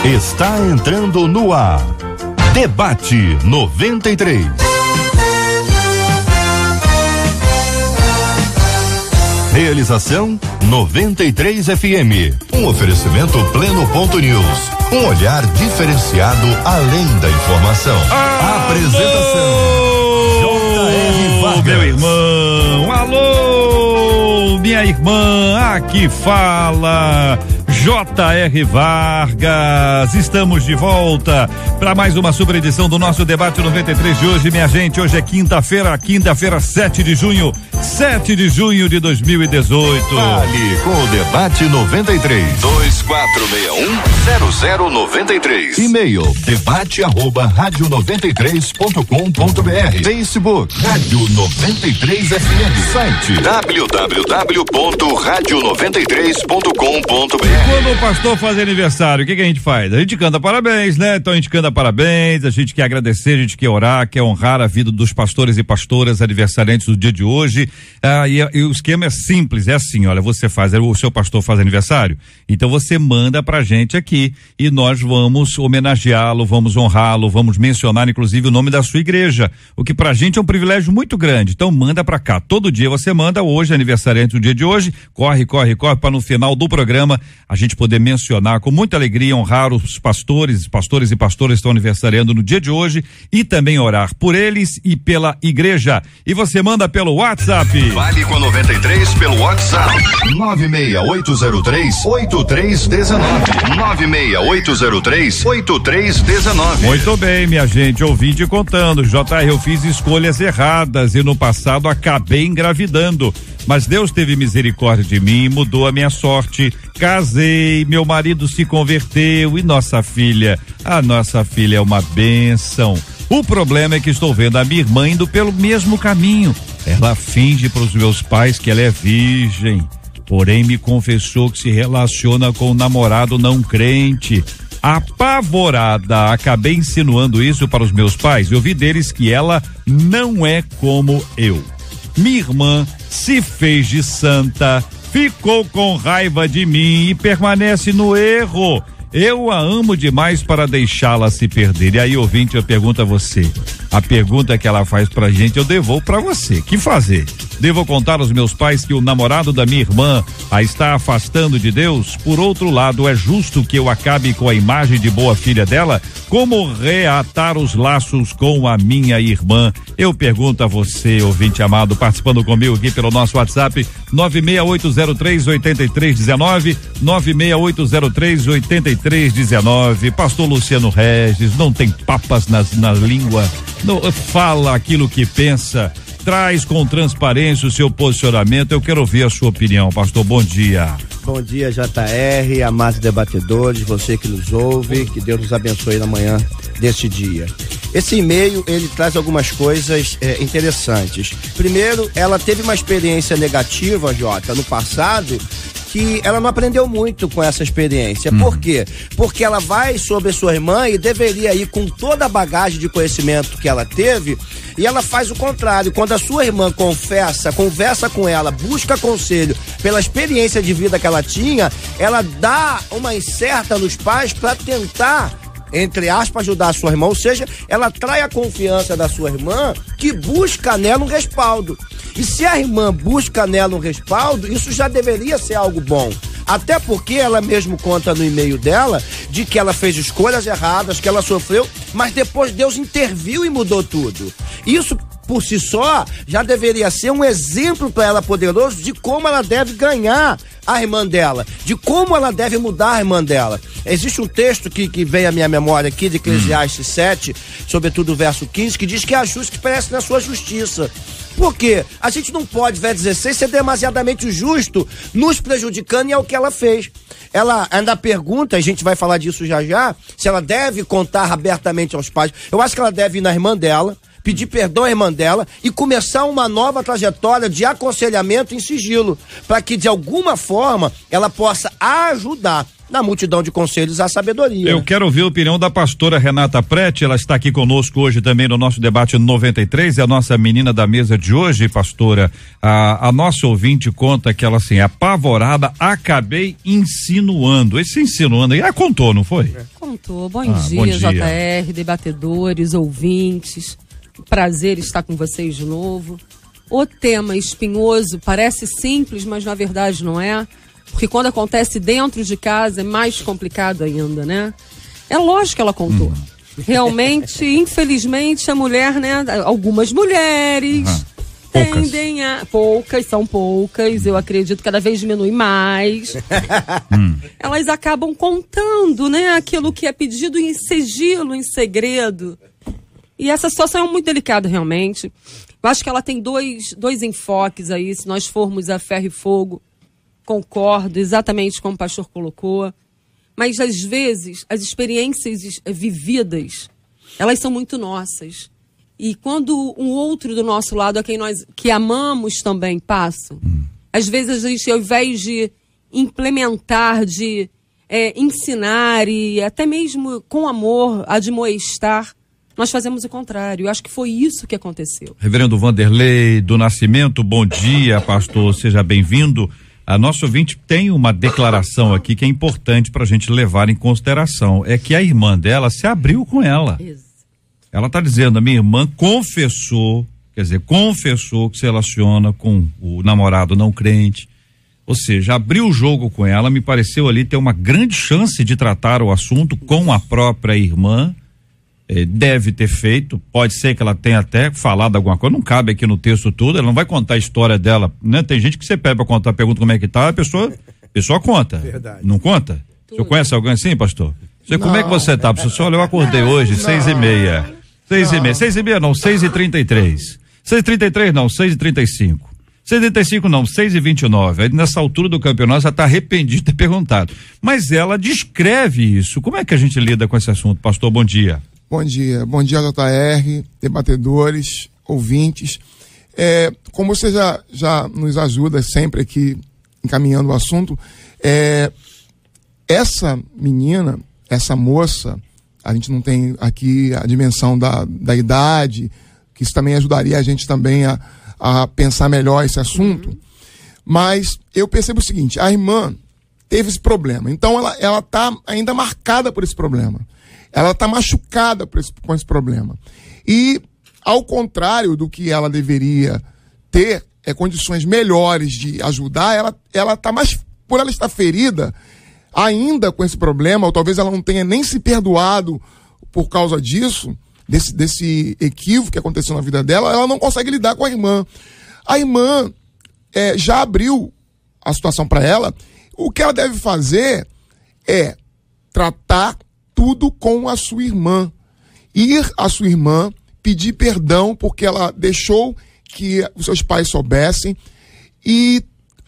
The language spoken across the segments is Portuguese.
Está entrando no ar. Debate 93. Realização 93 FM. Um oferecimento Pleno.news. Um olhar diferenciado além da informação. Apresentação J.R. Vargas. Meu irmão, alô, minha irmã, aqui fala J.R. Vargas. Estamos de volta para mais uma super edição do nosso Debate 93 de hoje, minha gente. Hoje é quinta-feira, 7 de junho de 2018. Fale com o Debate 93. 2461-0093. E-mail debate@radio93.com.br. Facebook Rádio 93 FM. Site www.radio93.com.br. Quando o pastor faz aniversário, o que a gente faz? A gente canta parabéns, né? Então a gente canta parabéns, a gente quer agradecer, a gente quer orar, quer honrar a vida dos pastores e pastoras aniversariantes do dia de hoje. E o esquema é simples, é assim, olha, você faz, o seu pastor faz aniversário, então você manda pra gente aqui e nós vamos homenageá-lo, vamos honrá-lo, vamos mencionar inclusive o nome da sua igreja, o que pra gente é um privilégio muito grande. Então manda pra cá, todo dia você manda, hoje aniversariante do dia de hoje, corre para no final do programa a gente poder mencionar com muita alegria, honrar os pastores e pastoras que estão aniversariando no dia de hoje e também orar por eles e pela igreja. E você manda pelo WhatsApp. Fale com 93 pelo WhatsApp 96803-8319 96803-8319. Muito bem, minha gente, ouvinte contando, JR, eu fiz escolhas erradas e no passado acabei engravidando, mas Deus teve misericórdia de mim e mudou a minha sorte. Casei, meu marido se converteu e a nossa filha é uma bênção. O problema é que estou vendo a minha irmã indo pelo mesmo caminho. Ela finge para os meus pais que ela é virgem, porém me confessou que se relaciona com um namorado não crente. Apavorada, acabei insinuando isso para os meus pais e ouvi deles que ela não é como eu. Minha irmã se fez de santa, ficou com raiva de mim e permanece no erro. Eu a amo demais para deixá-la se perder. E aí, ouvinte, eu pergunto a você. A pergunta que ela faz pra gente, eu devolvo pra você. Que fazer? Devo contar aos meus pais que o namorado da minha irmã a está afastando de Deus? Por outro lado, é justo que eu acabe com a imagem de boa filha dela? Como reatar os laços com a minha irmã? Eu pergunto a você, ouvinte amado, participando comigo aqui pelo nosso WhatsApp 96803-8319 96803-8319. Pastor Luciano Regis, não tem papas na língua, não, fala aquilo que pensa, traz com transparência o seu posicionamento. Eu quero ouvir a sua opinião, pastor. Bom dia. Bom dia, JR, amados debatedores, você que nos ouve, que Deus nos abençoe na manhã deste dia. Esse e-mail, ele traz algumas coisas interessantes. Primeiro, ela teve uma experiência negativa, Jota, no passado, que ela não aprendeu muito com essa experiência. Por quê? Porque ela vai sobre a sua irmã e deveria ir com toda a bagagem de conhecimento que ela teve, e ela faz o contrário. Quando a sua irmã conversa com ela, busca conselho pela experiência de vida que ela tinha, ela dá uma incerta nos pais para tentar, entre aspas, ajudar a sua irmã, ou seja, ela atrai a confiança da sua irmã, que busca nela um respaldo. E se a irmã busca nela um respaldo, isso já deveria ser algo bom. Até porque ela mesmo conta no e-mail dela de que ela fez escolhas erradas, que ela sofreu, mas depois Deus interviu e mudou tudo. Isso por si só já deveria ser um exemplo para ela poderoso de como ela deve ganhar a irmã dela, de como ela deve mudar a irmã dela. Existe um texto que vem à minha memória aqui de Eclesiastes 7, sobretudo o verso 15, que diz que é justo que perece na sua justiça. Por quê? A gente não pode, verso 16, ser demasiadamente justo, nos prejudicando, e é o que ela fez. Ela ainda pergunta, a gente vai falar disso já, se ela deve contar abertamente aos pais. Eu acho que ela deve ir na irmã dela, pedir perdão à irmã dela e começar uma nova trajetória de aconselhamento em sigilo, para que de alguma forma ela possa ajudar Na multidão de conselhos há sabedoria. Eu quero ouvir a opinião da pastora Renata Prete, ela está aqui conosco hoje também no nosso debate 93, é a nossa menina da mesa de hoje, pastora. A nossa ouvinte conta que ela assim, apavorada, acabei insinuando. Esse insinuando aí, contou, não foi? Contou. Bom dia, JR, debatedores, ouvintes. Prazer estar com vocês de novo. O tema espinhoso parece simples, mas na verdade não é. Porque quando acontece dentro de casa é mais complicado ainda, né? É lógico que ela contou. Realmente, infelizmente, a mulher, né? Algumas mulheres tendem a... São poucas, eu acredito que cada vez diminui mais. Elas acabam contando, né? Aquilo que é pedido em sigilo, em segredo. E essa situação é muito delicada, realmente. Eu acho que ela tem dois enfoques aí, se nós formos a ferro e fogo. Concordo exatamente como o pastor colocou, mas às vezes as experiências vividas, elas são muito nossas. E quando um outro do nosso lado, a quem nós que amamos também passa, às vezes a gente, ao invés de implementar, de ensinar e até mesmo com amor, admoestar, nós fazemos o contrário. Eu acho que foi isso que aconteceu. Reverendo Vanderlei do Nascimento, bom dia, pastor, seja bem-vindo. A nossa ouvinte tem uma declaração aqui que é importante para a gente levar em consideração. É que a irmã dela se abriu com ela. Isso. Ela está dizendo, a minha irmã confessou que se relaciona com o namorado não crente. Ou seja, abriu o jogo com ela, me pareceu ali ter uma grande chance de tratar o assunto com a própria irmã. Deve ter feito, pode ser que ela tenha até falado alguma coisa, não cabe aqui no texto tudo, ela não vai contar a história dela, né? Tem gente que você pede pra contar, pergunta como é que tá, a pessoa conta. Verdade. Não conta? O senhor conhece alguém assim, pastor? Como é que você tá? Professor, olha, eu acordei hoje, 6h30. 6h30 não, 6h33. 6h33 não, 6h35. 6h35 não, 6h29. Aí nessa altura do campeonato já tá arrependido de ter perguntado. Mas ela descreve isso. Como é que a gente lida com esse assunto, pastor? Bom dia. Bom dia, JR, debatedores, ouvintes. Como você já nos ajuda sempre aqui encaminhando o assunto, essa menina, essa moça, a gente não tem aqui a dimensão da idade, que isso também ajudaria a gente também a pensar melhor esse assunto, mas eu percebo o seguinte, a irmã teve esse problema, então ela está ainda marcada por esse problema. Ela está machucada com esse problema. E, ao contrário do que ela deveria ter, condições melhores de ajudar, ela está mais, por ela estar ferida, ainda com esse problema, ou talvez ela não tenha nem se perdoado por causa disso, desse equívoco que aconteceu na vida dela, ela não consegue lidar com a irmã. A irmã já abriu a situação para ela. O que ela deve fazer é tratar tudo com a sua irmã. Ir à sua irmã, pedir perdão porque ela deixou que os seus pais soubessem e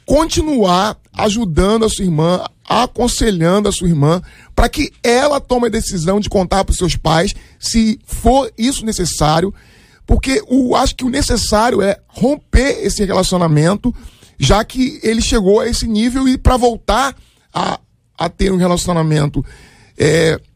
continuar ajudando a sua irmã, aconselhando a sua irmã para que ela tome a decisão de contar para os seus pais, se for isso necessário, porque acho que o necessário é romper esse relacionamento, já que ele chegou a esse nível, e para voltar a ter um relacionamento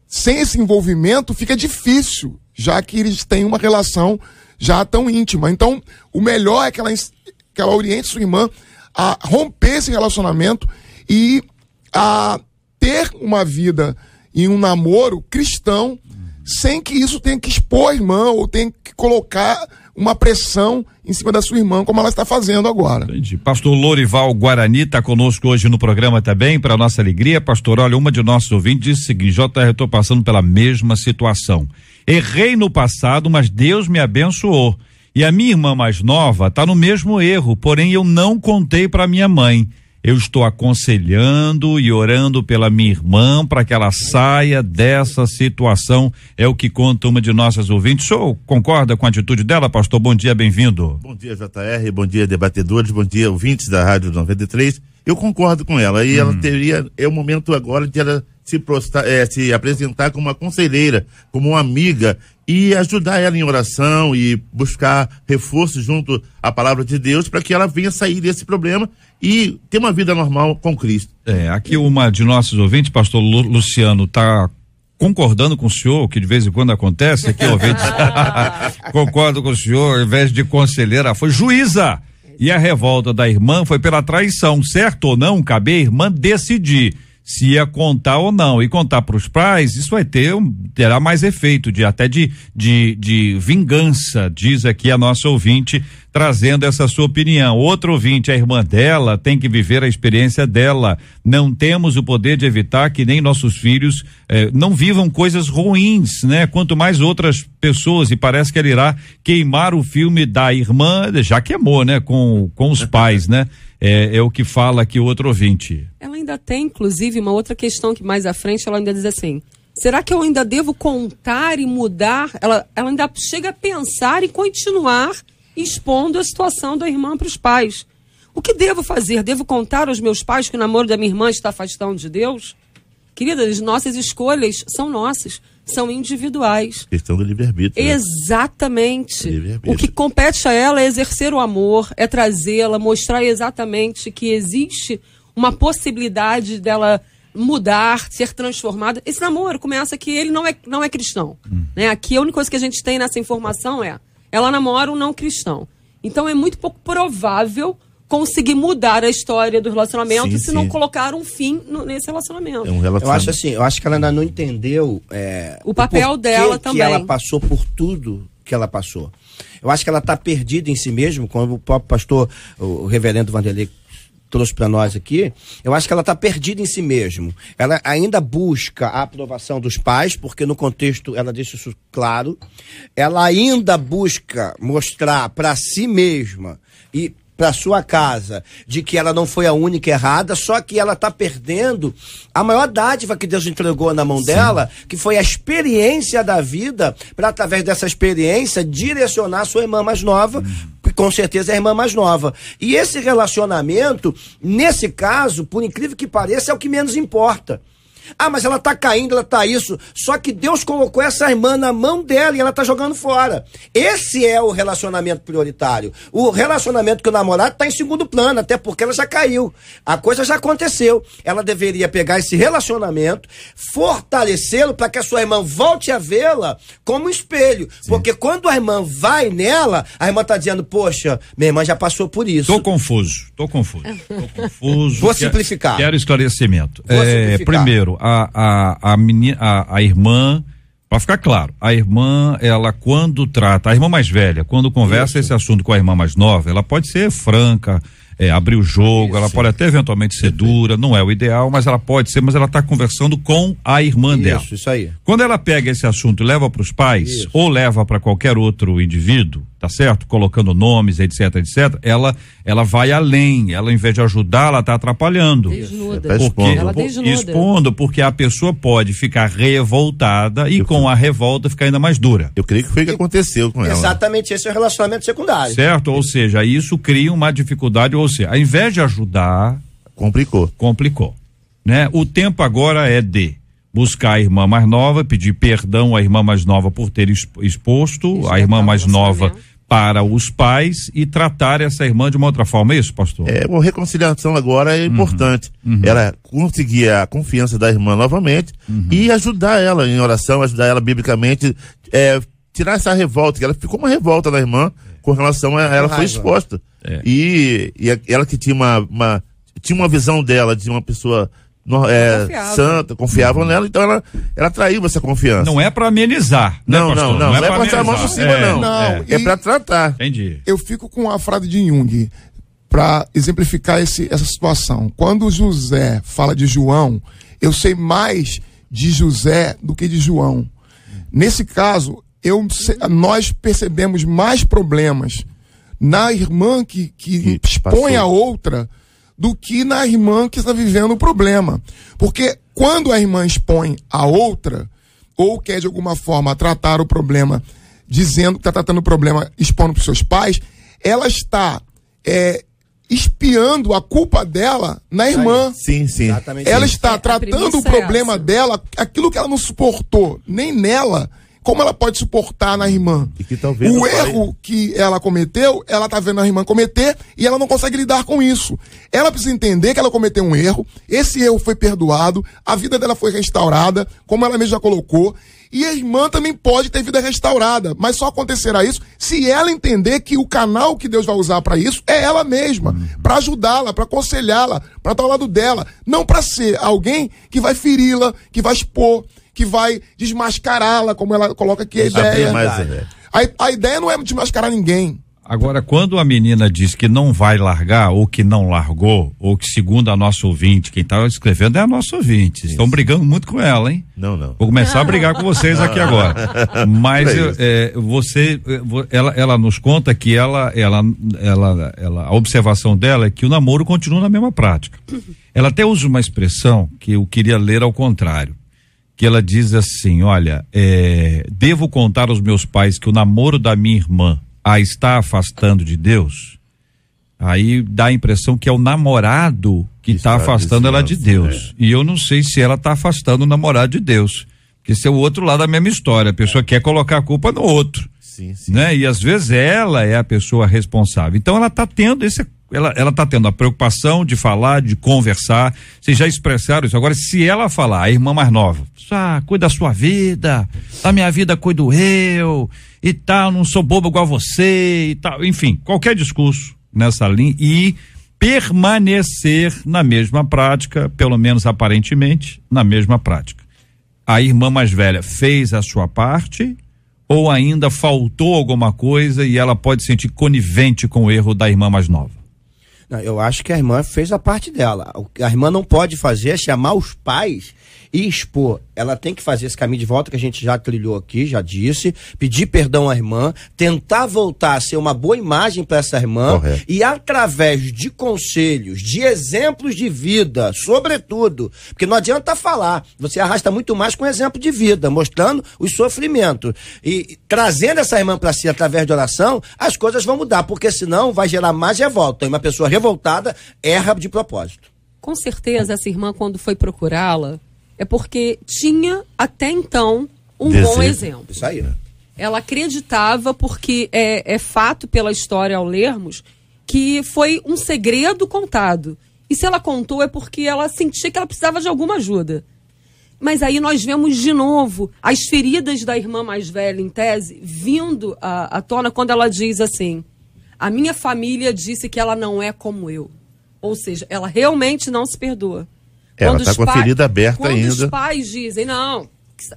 sem esse envolvimento fica difícil, já que eles têm uma relação já tão íntima. Então, o melhor é que ela oriente sua irmã a romper esse relacionamento e a ter uma vida e um namoro cristão, sem que isso tenha que expor a irmã ou tenha que colocar uma pressão em cima da sua irmã, como ela está fazendo agora. Entendi. Pastor Lorival Guarani está conosco hoje no programa também, para nossa alegria. Pastor, olha, uma de nossos ouvintes disse o seguinte: JR, eu estou passando pela mesma situação. Errei no passado, mas Deus me abençoou. E a minha irmã mais nova está no mesmo erro, porém eu não contei para minha mãe. Eu estou aconselhando e orando pela minha irmã para que ela saia dessa situação, é o que conta uma de nossas ouvintes. O senhor concorda com a atitude dela, pastor? Bom dia, bem-vindo. Bom dia, JR, bom dia, debatedores, bom dia, ouvintes da Rádio 93. Eu concordo com ela, e ela teria, é o momento agora de ela se apresentar como uma conselheira, como uma amiga e ajudar ela em oração e buscar reforço junto à palavra de Deus para que ela venha sair desse problema e ter uma vida normal com Cristo. Aqui uma de nossos ouvintes, pastor Luciano, está concordando com o senhor, que de vez em quando acontece, aqui ouvinte, concordo com o senhor, ao invés de conselheira, foi juíza. E a revolta da irmã foi pela traição, certo ou não, cabe a irmã decidir se ia contar ou não, e contar para os pais, isso terá mais efeito até de vingança, diz aqui a nossa ouvinte, trazendo essa sua opinião. Outro ouvinte, a irmã dela tem que viver a experiência dela, não temos o poder de evitar que nem nossos filhos não vivam coisas ruins, né? Quanto mais outras pessoas, e parece que ela irá queimar o filme da irmã, já queimou, né? Com os pais, né? É o que fala aqui o outro ouvinte. Ela ainda tem, inclusive, uma outra questão que mais à frente ela ainda diz assim: será que eu ainda devo contar e mudar? Ela ainda chega a pensar e continuar expondo a situação da irmã para os pais. O que devo fazer? Devo contar aos meus pais que o namoro da minha irmã está afastando de Deus? Queridas, nossas escolhas são nossas, são individuais. Questão do livre-arbítrio. Exatamente. Livre-arbítrio. O que compete a ela é exercer o amor, é trazê-la, mostrar exatamente que existe uma possibilidade dela mudar, ser transformada. Esse namoro começa que ele não é cristão. Né? Aqui a única coisa que a gente tem nessa informação é: ela namora um não cristão. Então é muito pouco provável conseguir mudar a história do relacionamento se não colocar um fim nesse relacionamento. Eu acho que ela ainda não entendeu o papel dela também. Que ela passou por tudo que ela passou. Eu acho que ela está perdida em si mesma, como o próprio pastor, o reverendo Vanderlei, trouxe para nós aqui. Eu acho que ela está perdida em si mesmo. Ela ainda busca a aprovação dos pais, porque no contexto ela deixa isso claro. Ela ainda busca mostrar para si mesma e para sua casa de que ela não foi a única errada, só que ela está perdendo a maior dádiva que Deus entregou na mão dela, que foi a experiência da vida, para através dessa experiência direcionar a sua irmã mais nova, com certeza é a irmã mais nova. E esse relacionamento, nesse caso, por incrível que pareça, é o que menos importa. Ah, mas ela tá caindo, ela tá isso. Só que Deus colocou essa irmã na mão dela e ela tá jogando fora. Esse é o relacionamento prioritário. O relacionamento que o namorado tá em segundo plano, até porque ela já caiu. A coisa já aconteceu. Ela deveria pegar esse relacionamento, fortalecê-lo para que a sua irmã volte a vê-la como um espelho. Sim. Porque quando a irmã vai nela, a irmã tá dizendo: poxa, minha irmã já passou por isso. Tô confuso. Vou simplificar. Quero esclarecimento. Vou simplificar. Primeiro, a irmã, para ficar claro, a irmã, ela quando trata, a irmã mais velha, quando conversa esse assunto com a irmã mais nova, ela pode ser franca, abrir o jogo, ela pode até eventualmente ser dura, não é o ideal, mas ela pode ser, mas ela está conversando com a irmã dela. Isso aí. Quando ela pega esse assunto e leva para os pais, ou leva para qualquer outro indivíduo, tá certo? Colocando nomes, etc, ela vai além, ela em vez de ajudar, ela tá atrapalhando. Desnuda. Expondo, porque a pessoa pode ficar revoltada e com a revolta ficar ainda mais dura. Eu creio que foi o que aconteceu com ela. Exatamente, esse é o relacionamento secundário. Certo? Ou seja, isso cria uma dificuldade, ou seja, ao invés de ajudar, complicou, né? O tempo agora é de buscar a irmã mais nova, pedir perdão à irmã mais nova por ter exposto a irmã mais nova para os pais e tratar essa irmã de uma outra forma, é isso, pastor? Uma reconciliação agora é importante. Ela conseguir a confiança da irmã novamente e ajudar ela em oração, ajudar ela biblicamente, tirar essa revolta, que ela ficou uma revolta da irmã com relação a ela foi exposta. E ela que tinha uma visão dela de uma pessoa santa, confiável nela, então ela traiu essa confiança. Não é pra amenizar, né, pastor? Não é pra passar a mão por cima, não. É pra tratar. Entendi. Eu fico com a frase de Jung para exemplificar essa situação. Quando José fala de João, eu sei mais de José do que de João. Nesse caso, nós percebemos mais problemas na irmã que expõe a outra do que na irmã que está vivendo o problema. Porque quando a irmã expõe a outra, ou quer de alguma forma tratar o problema, dizendo que está tratando o problema, expondo para os seus pais, ela está espiando a culpa dela na irmã. Sim. Ela está tratando o problema dela, aquilo que ela não suportou nem nela, como ela pode suportar na irmã? E que talvez o erro que ela cometeu, ela tá vendo a irmã cometer e ela não consegue lidar com isso. Ela precisa entender que ela cometeu um erro, esse erro foi perdoado, a vida dela foi restaurada, como ela mesma já colocou, e a irmã também pode ter vida restaurada, mas só acontecerá isso se ela entender que o canal que Deus vai usar para isso é ela mesma, para ajudá-la, para aconselhá-la, para estar ao lado dela, não para ser alguém que vai feri-la, que vai expor, que vai desmascará-la, como ela coloca aqui a ideia. A ideia não é desmascarar ninguém. Agora, quando a menina diz que não vai largar, ou que não largou, ou que segundo a nossa ouvinte, quem está escrevendo é a nossa ouvinte. Estão brigando muito com ela, hein? Não. Vou começar a brigar com vocês aqui agora. Mas ela nos conta que a observação dela é que o namoro continua na mesma prática. Ela até usa uma expressão que eu queria ler ao contrário. Que ela diz assim, olha, devo contar aos meus pais que o namoro da minha irmã a está afastando de Deus? Aí dá a impressão que é o namorado que está afastando ela de Deus. E eu não sei se ela está afastando o namorado de Deus. Porque esse é o outro lado da mesma história. A pessoa quer colocar a culpa no outro. Sim. Né? E às vezes ela é a pessoa responsável. Então ela está tendo ela está tendo a preocupação de falar, de conversar. Vocês já expressaram isso. Agora, se ela falar, a irmã mais nova, cuida da sua vida, da minha vida cuido eu, e tal, não sou bobo igual você, e tal. Enfim, qualquer discurso nessa linha e permanecer na mesma prática, pelo menos aparentemente, na mesma prática. A irmã mais velha fez a sua parte ou ainda faltou alguma coisa e ela pode se sentir conivente com o erro da irmã mais nova? Não, eu acho que a irmã fez a parte dela. O que a irmã não pode fazer é chamar os pais e expor. Ela tem que fazer esse caminho de volta que a gente já trilhou aqui, já disse, pedir perdão à irmã, tentar voltar a ser uma boa imagem para essa irmã. Correto. E através de conselhos, de exemplos de vida, sobretudo, porque não adianta falar, você arrasta muito mais com exemplo de vida, mostrando os sofrimentos. E trazendo essa irmã para si através de oração, as coisas vão mudar, porque senão vai gerar mais revolta. E uma pessoa revoltada erra de propósito. Com certeza, essa irmã, quando foi procurá-la, é porque tinha até então um bom exemplo. Isso aí, né? Ela acreditava, porque é fato pela história ao lermos, que foi um segredo contado. E se ela contou é porque ela sentia que ela precisava de alguma ajuda. Mas aí nós vemos de novo as feridas da irmã mais velha, em tese, vindo à tona quando ela diz assim: a minha família disse que ela não é como eu. Ou seja, ela realmente não se perdoa. Ela está com a ferida aberta ainda. Quando os pais dizem, não,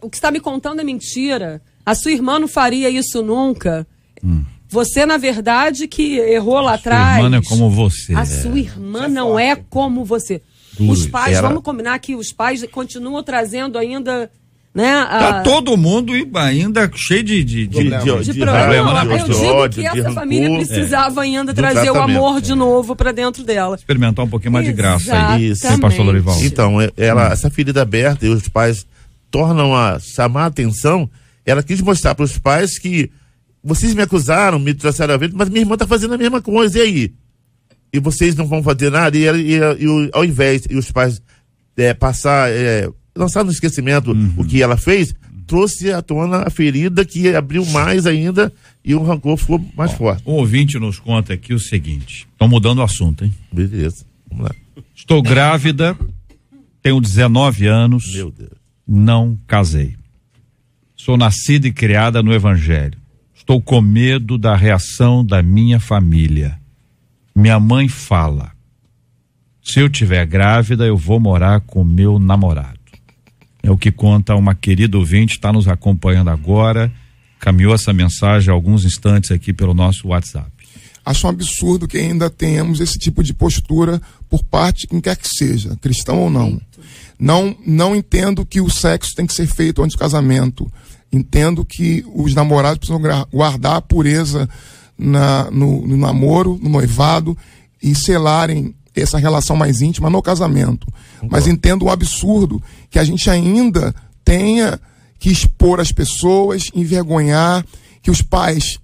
o que está me contando é mentira, a sua irmã não faria isso nunca. Você, na verdade, que errou lá atrás. A sua irmã não é como você. A sua irmã não é como você. Os pais, vamos combinar que os pais continuam trazendo ainda, né? Tá todo mundo ainda cheio de problema, né, pastor? Eu digo que essa família precisava ainda trazer o amor de novo para dentro dela. Experimentar um pouquinho mais de graça aí. Isso, pastor Lorival. Então, essa ferida aberta e os pais tornam a chamar a atenção. Ela quis mostrar para os pais que vocês me acusaram, me trouxeram a vida, mas minha irmã tá fazendo a mesma coisa, e aí? E vocês não vão fazer nada, e ao invés de os pais lançar no esquecimento o que ela fez, trouxe à tona a ferida que abriu mais ainda e o rancor ficou mais forte. Um ouvinte nos conta aqui o seguinte, estão mudando o assunto, hein? Beleza, vamos lá. Estou grávida, tenho 19 anos, meu Deus, não casei. Sou nascida e criada no Evangelho. Estou com medo da reação da minha família. Minha mãe fala: se eu tiver grávida, eu vou morar com meu namorado. É o que conta uma querida ouvinte, está nos acompanhando agora, caminhou essa mensagem há alguns instantes aqui pelo nosso WhatsApp. Acho um absurdo que ainda tenhamos esse tipo de postura por parte de quem quer que seja, cristão ou não. Não entendo que o sexo tem que ser feito antes do casamento. Entendo que os namorados precisam guardar a pureza no namoro, no noivado, e selarem essa relação mais íntima no casamento. Mas entendo o absurdo que a gente ainda tenha que expor as pessoas, envergonhar, que os pais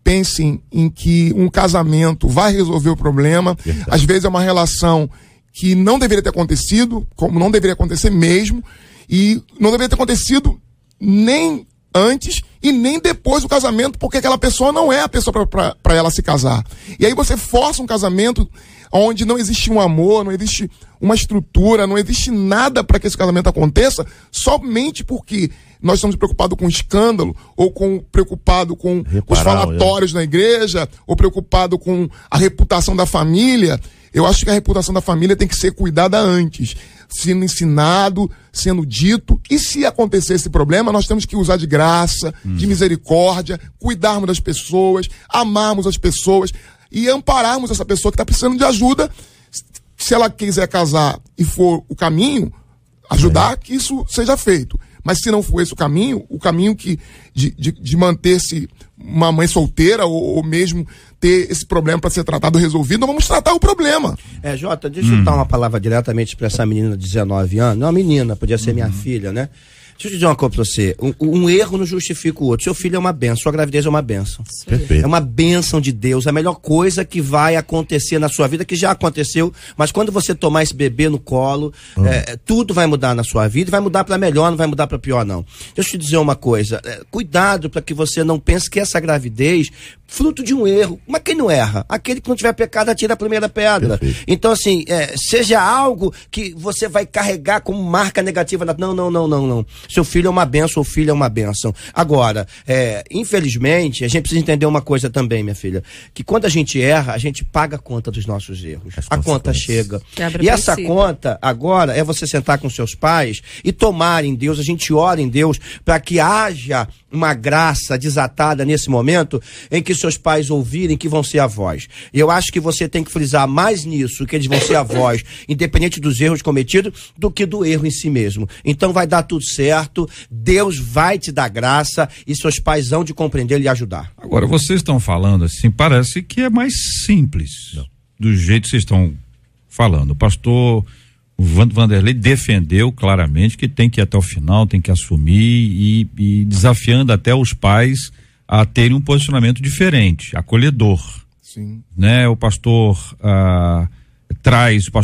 pensem em que um casamento vai resolver o problema. Verdade. Às vezes é uma relação que não deveria ter acontecido, como não deveria acontecer mesmo, e não deveria ter acontecido nem antes e nem depois do casamento, porque aquela pessoa não é a pessoa para ela se casar. E aí você força um casamento onde não existe um amor, não existe uma estrutura, não existe nada para que esse casamento aconteça, somente porque nós estamos preocupados com escândalo, ou preocupados com os falatórios na igreja, ou preocupados com a reputação da família. Eu acho que a reputação da família tem que ser cuidada antes, sendo ensinado, sendo dito, e se acontecer esse problema, nós temos que usar de graça, de misericórdia, cuidarmos das pessoas, amarmos as pessoas e ampararmos essa pessoa que está precisando de ajuda. Se ela quiser casar e for o caminho, ajudar que isso seja feito. Mas se não for esse o caminho de manter-se uma mãe solteira ou mesmo ter esse problema para ser tratado, resolvido, nós vamos tratar o problema. Jota, deixa eu dar uma palavra diretamente para essa menina de 19 anos. Não, uma menina, podia ser minha filha, né? Deixa eu dizer uma coisa pra você. Um erro não justifica o outro. Seu filho é uma bênção, sua gravidez é uma bênção. Perfeito. É uma bênção de Deus. A melhor coisa que vai acontecer na sua vida, que já aconteceu, mas quando você tomar esse bebê no colo, tudo vai mudar na sua vida, e vai mudar pra melhor, não vai mudar pra pior, não. Deixa eu te dizer uma coisa. Cuidado para que você não pense que essa gravidez fruto de um erro. Mas quem não erra? Aquele que não tiver pecado atira a primeira pedra. Perfeito. Então, assim, seja algo que você vai carregar como marca negativa. Não. Seu filho é uma bênção, ou filho é uma bênção. Agora, infelizmente, a gente precisa entender uma coisa também, minha filha, que quando a gente erra, a gente paga a conta dos nossos erros. A conta chega. E essa conta, agora, é você sentar com seus pais e tomar em Deus, a gente ora em Deus, para que haja uma graça desatada nesse momento em que seus pais ouvirem que vão ser avós. E eu acho que você tem que frisar mais nisso, que eles vão ser avós, independente dos erros cometidos, do que do erro em si mesmo. Então vai dar tudo certo, Deus vai te dar graça e seus pais vão te compreender e lhe ajudar. Agora, vocês estão falando assim, parece que é mais simples, do jeito que vocês estão falando. O pastor Vanderlei defendeu claramente que tem que ir até o final, tem que assumir e desafiando até os pais a terem um posicionamento diferente, acolhedor. Sim. Né? O pastor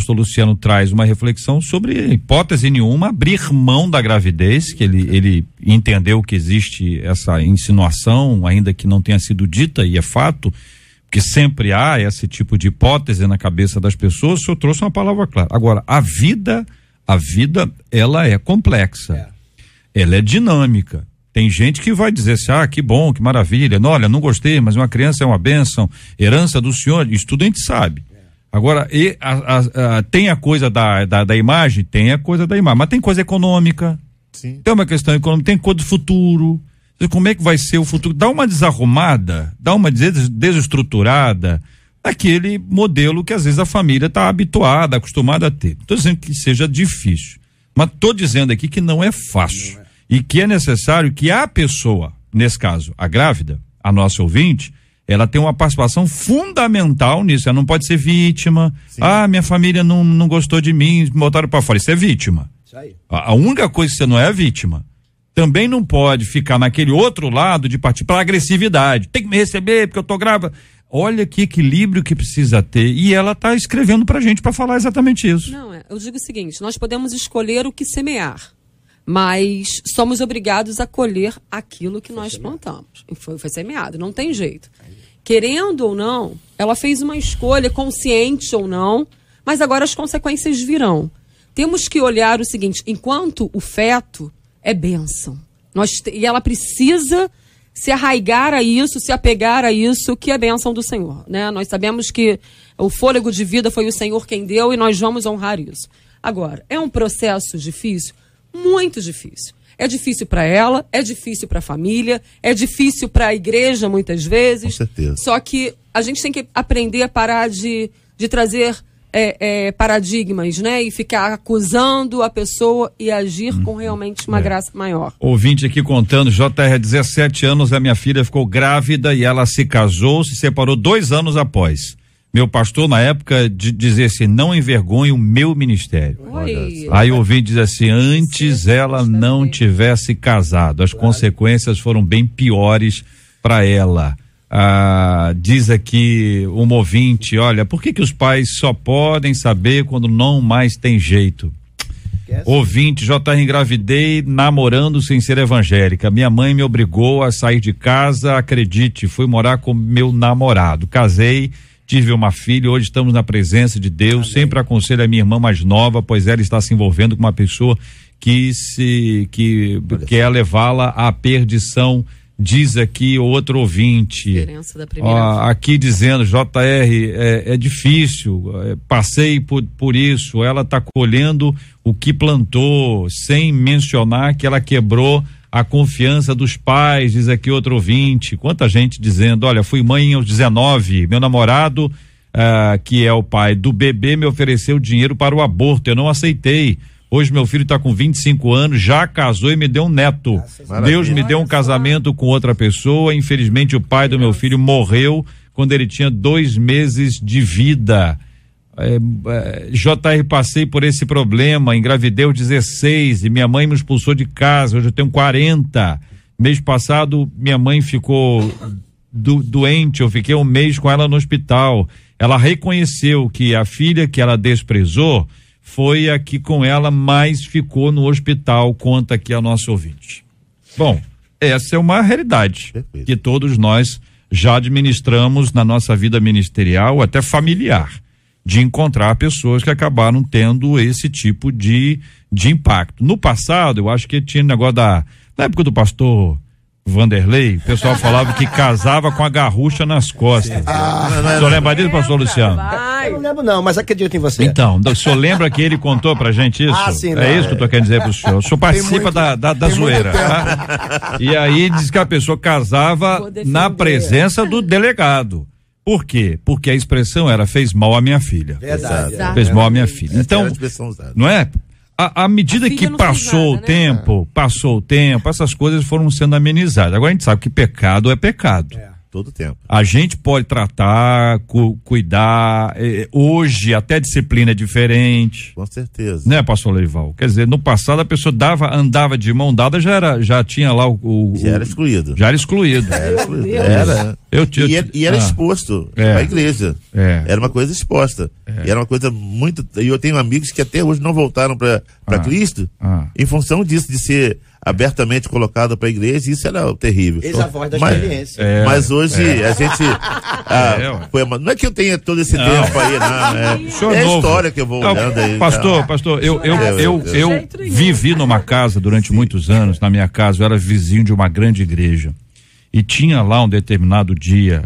Luciano traz uma reflexão sobre, hipótese nenhuma, abrir mão da gravidez, que ele entendeu que existe essa insinuação, ainda que não tenha sido dita, e é fato, que sempre há esse tipo de hipótese na cabeça das pessoas. O senhor trouxe uma palavra clara. Agora, a vida, ela é complexa. Ela é dinâmica. Tem gente que vai dizer assim, que bom, que maravilha, olha, não gostei, mas uma criança é uma bênção, herança do senhor, isso tudo a gente sabe. Agora, tem a coisa da imagem? Tem a coisa da imagem, mas tem coisa econômica. Sim. Tem uma questão econômica, tem coisa do futuro. Como é que vai ser o futuro? Dá uma desarrumada, dá uma desestruturada naquele modelo que às vezes a família está habituada, acostumada a ter. Estou dizendo que seja difícil, mas estou dizendo aqui que não é fácil e que é necessário que a pessoa, nesse caso, a grávida, a nossa ouvinte, ela tem uma participação fundamental nisso. Ela não pode ser vítima. Sim. Minha família não gostou de mim, me botaram para fora. Isso é vítima. Isso aí. A única coisa que você não é vítima. Também não pode ficar naquele outro lado de partir para agressividade. Tem que me receber porque eu tô grávida. Olha que equilíbrio que precisa ter. E ela tá escrevendo pra gente para falar exatamente isso. Não, eu digo o seguinte, nós podemos escolher o que semear, mas somos obrigados a colher aquilo que nós plantamos. Foi semeado, não tem jeito. Querendo ou não, ela fez uma escolha, consciente ou não, mas agora as consequências virão. Temos que olhar o seguinte, enquanto o feto é bênção. E ela precisa se arraigar a isso, se apegar a isso, que é bênção do Senhor, né? Nós sabemos que o fôlego de vida foi o Senhor quem deu e nós vamos honrar isso. Agora, é um processo difícil? Muito difícil. É difícil para ela, é difícil para a família, é difícil para a igreja muitas vezes. Com certeza. Só que a gente tem que aprender a parar de trazer paradigmas, né? E ficar acusando a pessoa e agir com realmente uma graça maior. Ouvinte aqui contando, JR, 17 anos, a minha filha ficou grávida e ela se casou, se separou 2 anos após. Meu pastor, na época, dizia assim, não envergonhe o meu ministério. Aí o ouvinte diz assim, antes ela não tivesse casado, as consequências foram bem piores para ela. Diz aqui um ouvinte, olha, por que os pais só podem saber quando não mais tem jeito? Ouvinte, JR, engravidei namorando sem ser evangélica. Minha mãe me obrigou a sair de casa, acredite, fui morar com meu namorado. Casei, tive uma filha, hoje estamos na presença de Deus. Amém. Sempre aconselho a minha irmã mais nova, pois ela está se envolvendo com uma pessoa que quer levá-la à perdição. Diz aqui outro ouvinte, aqui dizendo, JR, é difícil, passei por isso, ela está colhendo o que plantou, sem mencionar que ela quebrou a confiança dos pais, diz aqui outro ouvinte. Quanta gente dizendo, olha, fui mãe aos 19, meu namorado, que é o pai do bebê, me ofereceu dinheiro para o aborto, eu não aceitei. Hoje meu filho está com 25 anos, já casou e me deu um neto. Deus me deu um casamento com outra pessoa. Infelizmente o pai do meu filho morreu quando ele tinha 2 meses de vida. JR, passei por esse problema, engravidei aos 16 e minha mãe me expulsou de casa, hoje eu tenho 40. Mês passado minha mãe ficou doente, eu fiquei um mês com ela no hospital. Ela reconheceu que a filha que ela desprezou foi aqui com ela, mas ficou no hospital, conta aqui a nossa ouvinte. Bom, essa é uma realidade que todos nós já administramos na nossa vida ministerial, até familiar, de encontrar pessoas que acabaram tendo esse tipo de impacto. No passado, eu acho que tinha negócio na época do pastor Vanderlei, o pessoal falava que casava com a garrucha nas costas. O senhor lembra disso, pastor Luciano? Eu não lembro não, mas acredito em você. Então, o senhor lembra que ele contou pra gente isso? Sim, isso que eu tô querendo dizer pro senhor. O senhor participa da zoeira. Tá? E aí diz que a pessoa casava na presença do delegado. Por quê? Porque a expressão era fez mal à minha filha. Verdade. Fez mal à minha filha. Então, não é? À medida que passou o tempo, essas coisas foram sendo amenizadas. Agora a gente sabe que pecado é pecado. Todo tempo. A gente pode tratar, cuidar, hoje até disciplina é diferente. Com certeza. Né, pastor Leival? Quer dizer, no passado a pessoa andava de mão dada, já tinha lá já era excluído. Já era excluído. Era. E era exposto à igreja. Era uma coisa exposta. E era uma coisa muito. E eu tenho amigos que até hoje não voltaram para Cristo em função disso, de ser abertamente colocado para a igreja, isso era terrível. Eis a voz da experiência. Mas hoje a gente não é que eu tenha todo esse tempo aí, não. É a história que eu vou olhando aí. Pastor, eu vivi numa casa durante muitos anos, na minha casa, eu era vizinho de uma grande igreja. E tinha lá um determinado dia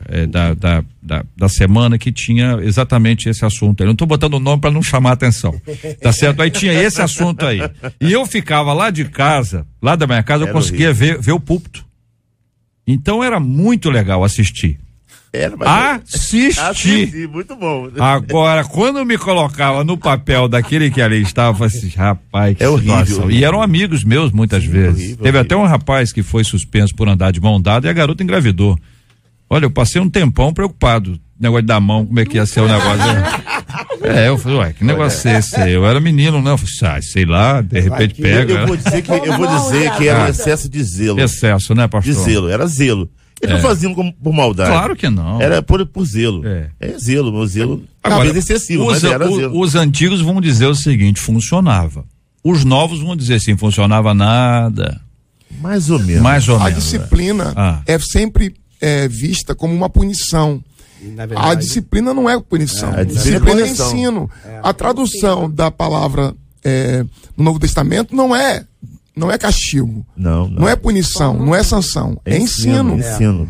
da semana que tinha exatamente esse assunto. Eu não estou botando o nome para não chamar a atenção. Tá certo? Aí tinha esse assunto aí. E eu ficava lá de casa, lá da minha casa, eu conseguia ver o púlpito. Então era muito legal assistir. Assistir, muito bom. Agora, quando eu me colocava no papel daquele que ali estava, assim, rapaz, que horrível. E eram amigos meus muitas vezes. Teve até um rapaz que foi suspenso por andar de mão dada e a garota engravidou. Olha, eu passei um tempão preocupado, negócio da mão, como é que ia ser o negócio. Eu falei, ué, que negócio é esse? Eu era menino, né? Eu falei, sei lá, de repente pega. Eu vou dizer que era um excesso de zelo. Excesso, né, pastor? De zelo, era zelo. Eles não faziam por maldade. Claro que não. Era por zelo. É zelo, meu zelo. Agora, excessivo, mas era zelo. Os antigos vão dizer o seguinte, funcionava. Os novos vão dizer assim, funcionava nada. Mais ou menos. A disciplina é sempre vista como uma punição. Verdade, a disciplina não é punição. A disciplina é ensino. A tradução da palavra no Novo Testamento não é castigo, não é punição, não é sanção, é ensino,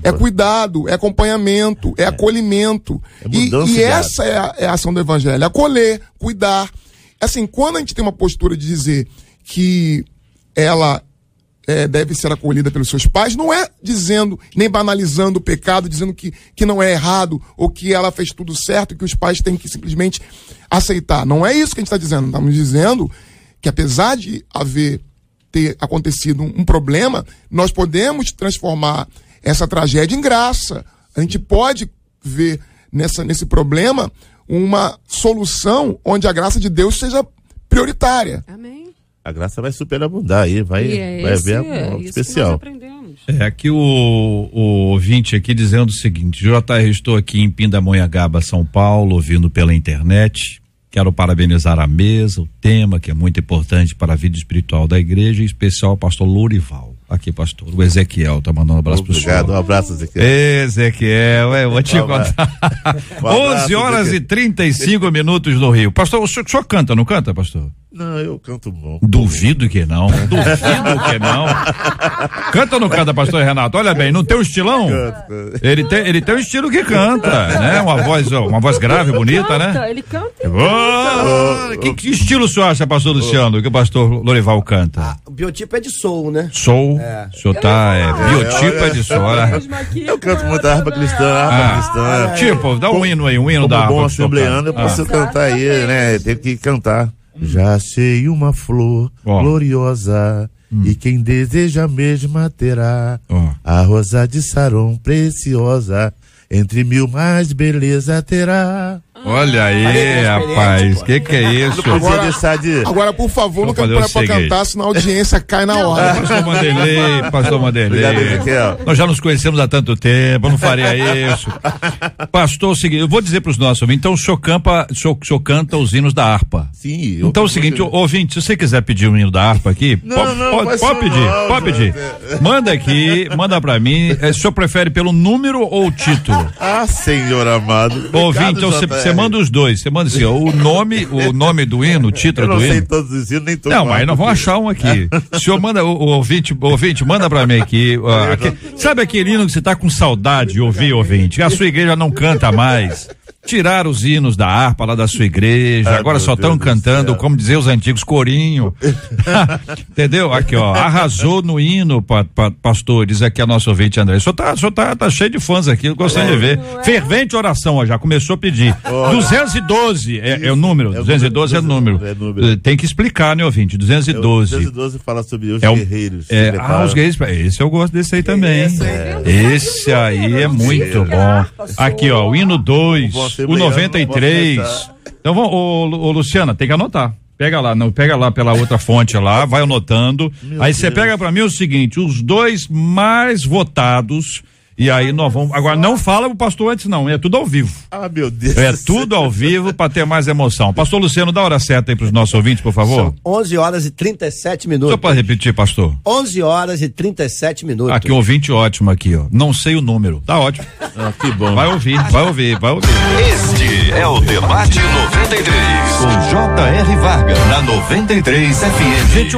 é cuidado, é acompanhamento, é acolhimento. E essa é a ação do evangelho, acolher, cuidar. Assim, quando a gente tem uma postura de dizer que ela deve ser acolhida pelos seus pais, não é dizendo, nem banalizando o pecado, dizendo que não é errado, ou que ela fez tudo certo, que os pais têm que simplesmente aceitar. Não é isso que a gente está dizendo. Estamos dizendo que apesar de ter acontecido um problema, nós podemos transformar essa tragédia em graça. A gente pode ver nesse problema uma solução onde a graça de Deus seja prioritária. Amém. A graça vai superabundar aí, vai haver algo especial. Aqui o ouvinte aqui dizendo o seguinte, JR, estou aqui em Pindamonhangaba, São Paulo, ouvindo pela internet. Quero parabenizar a mesa, o tema que é muito importante para a vida espiritual da igreja, em especial o pastor Lourival. Aqui, pastor. O Ezequiel tá mandando um abraço pro senhor. Obrigado, um abraço, Ezequiel. Ezequiel, eu vou te contar. 11 horas e 35 minutos no Rio. Pastor, o senhor canta, não canta, pastor? Não, eu canto bom. Duvido que não. Duvido que não. Canta ou não canta, pastor Renato? Olha bem, não tem um estilão? Ele tem um estilo que canta, né? Uma voz grave, bonita, né? Ele canta. Que estilo o senhor acha, pastor Luciano, que o pastor Lourival canta? O biotipo é de soul, né? Soul. O senhor biotipo é de soul. Eu canto muita harpa cristã, Tipo, dá um hino aí, um hino da harpa. Como bom assembleano, eu posso cantar aí, né? Tem que cantar. Já achei uma flor gloriosa, e quem deseja a mesma terá. A rosa de Saron preciosa, entre mil mais beleza terá. Olha aí, rapaz, que é isso? Agora, por favor, não canta pra cantar, senão a audiência cai na hora. Pastor Manderley. Nós já nos conhecemos há tanto tempo, eu não faria isso. Pastor, é o seguinte, eu vou dizer pros nossos ouvintes, então o senhor canta os hinos da harpa. Sim. Então é o seguinte, ouvinte, se você quiser pedir um hino da harpa aqui, pode pedir. Manda aqui, manda pra mim, o senhor prefere pelo número ou o título? Ah, Senhor amado. Ouvinte, então você manda os dois, você manda assim, ó, o nome do hino, o título do hino. Eu não sei todos os hinos, nem todos. Não, mas nós vamos achar um aqui. O senhor manda, o ouvinte, manda pra mim aqui, sabe aquele hino que você tá com saudade de ouvir, ouvinte, que a sua igreja não canta mais? Tiraram os hinos da harpa lá da sua igreja, agora só estão cantando, como dizer os antigos, corinho. Entendeu? Aqui, ó, arrasou no hino, pastor, diz aqui a nossa ouvinte André. O senhor tá cheio de fãs aqui, gostando de ver. Fervente oração, ó, já começou a pedir. 212 é o número, 212 é o número. Tem que explicar, né, ouvinte? 212. 212 fala sobre os guerreiros. Os guerreiros, esse eu gosto desse aí também. Esse aí é muito bom. Aqui, ó, o hino 2. O 93. Então vamos, ô Luciana, tem que anotar. Pega lá pela outra fonte lá, vai anotando. Aí você pega pra mim o seguinte, os dois mais votados. E aí nós vamos. Agora não fala pro pastor antes, não. É tudo ao vivo. Ah, meu Deus. É tudo ao vivo pra ter mais emoção. Pastor Luciano, dá a hora certa aí pros nossos ouvintes, por favor. São 11 horas e 37 minutos. Só pra repetir, pastor. 11 horas e 37 minutos. Aqui, um ouvinte ótimo aqui, ó. Não sei o número. Tá ótimo. Que bom. Vai ouvir. Este é o Debate 93, com J.R. Vargas, na 93 FM. Gente,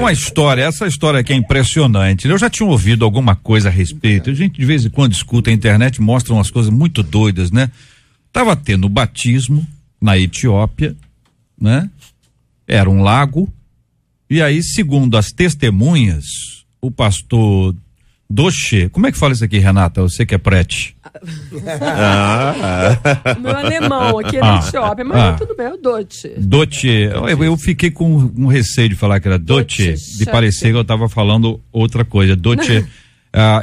essa história aqui é impressionante. Eu já tinha ouvido alguma coisa a respeito. A gente de vez em quando escuta a internet, mostra umas coisas muito doidas, né? Tava tendo batismo na Etiópia, né? Era um lago, e aí, segundo as testemunhas, o pastor Doche, como é que fala isso aqui, Renata? Você que é prete. Meu alemão aqui é da Etiópia, mas tudo bem, é o Doche. Doche, eu fiquei com um receio de falar que era Doche, de parecer que eu tava falando outra coisa. Doche.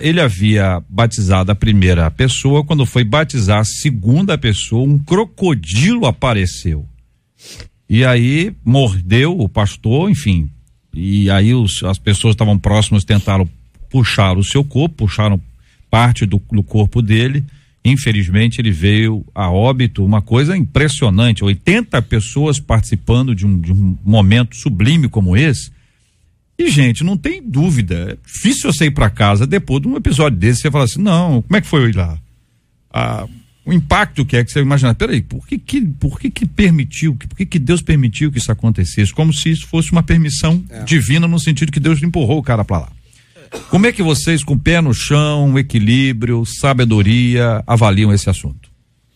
Ele havia batizado a primeira pessoa, quando foi batizar a segunda pessoa, um crocodilo apareceu. E aí mordeu o pastor, enfim. E aí as pessoas estavam próximas, tentaram puxar o seu corpo, puxaram parte do corpo dele. Infelizmente ele veio a óbito, uma coisa impressionante, 80 pessoas participando de um momento sublime como esse. E, gente, não tem dúvida, é difícil você ir para casa depois de um episódio desse, você fala assim, não, como é que foi lá? O impacto que é que você imagina, peraí, por que permitiu, por que Deus permitiu que isso acontecesse? Como se isso fosse uma permissão divina, no sentido que Deus empurrou o cara para lá. Como é que vocês, com o pé no chão, equilíbrio, sabedoria, avaliam esse assunto?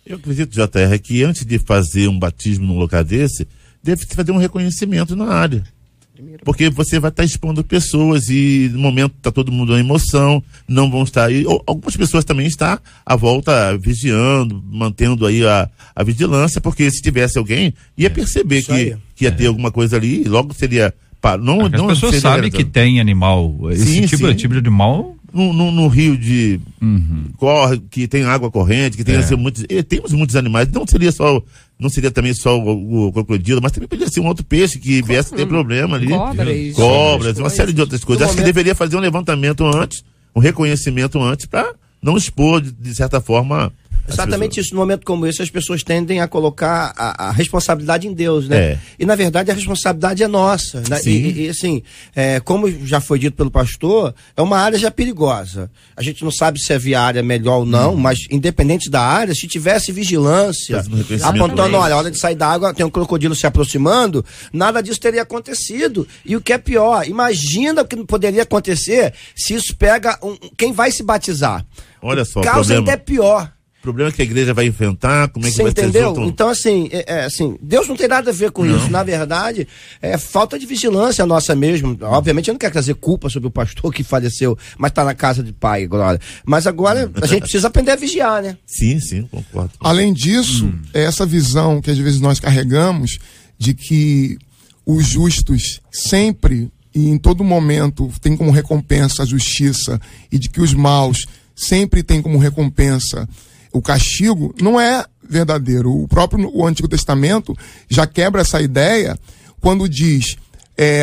Eu acredito, JR, que antes de fazer um batismo num lugar desse, deve fazer um reconhecimento na área. Porque você vai estar expondo pessoas e no momento está todo mundo em emoção, não vão estar aí. Algumas pessoas também estão à volta vigiando, mantendo aí a vigilância, porque se tivesse alguém, ia perceber que ia ter alguma coisa ali e logo seria. As pessoas sabem que tem animal, esse tipo de animal. No rio de corre, que tem água corrente, que tem assim, temos muitos animais, não seria também só o crocodilo, mas também poderia ser um outro peixe que viesse a ter problema ali. Cobras, uma série de outras coisas. Acho que deveria fazer um levantamento antes, um reconhecimento antes, para não expor, de certa forma, Exatamente isso. No momento como esse, as pessoas tendem a colocar a responsabilidade em Deus, né? E, na verdade, a responsabilidade é nossa. Né? E assim, como já foi dito pelo pastor, é uma área já perigosa. A gente não sabe se a via área é melhor ou não, mas independente da área, se tivesse vigilância, apontando, olha, a hora de sair da água, tem um crocodilo se aproximando, nada disso teria acontecido. E o que é pior, imagina o que poderia acontecer se isso pega quem vai se batizar. Olha só, o caos ainda é pior. O problema é que a igreja vai enfrentar, como é que você vai entendeu? ser Então, assim, Deus não tem nada a ver com isso. Na verdade, é falta de vigilância nossa mesmo. Obviamente, eu não quero trazer culpa sobre o pastor que faleceu, mas está na casa de pai, glória. Mas agora, a gente precisa aprender a vigiar, né? Sim, concordo. Além disso, essa visão que às vezes nós carregamos de que os justos sempre e em todo momento tem como recompensa a justiça e de que os maus sempre têm como recompensa o castigo, não é verdadeiro. O Antigo Testamento já quebra essa ideia quando diz,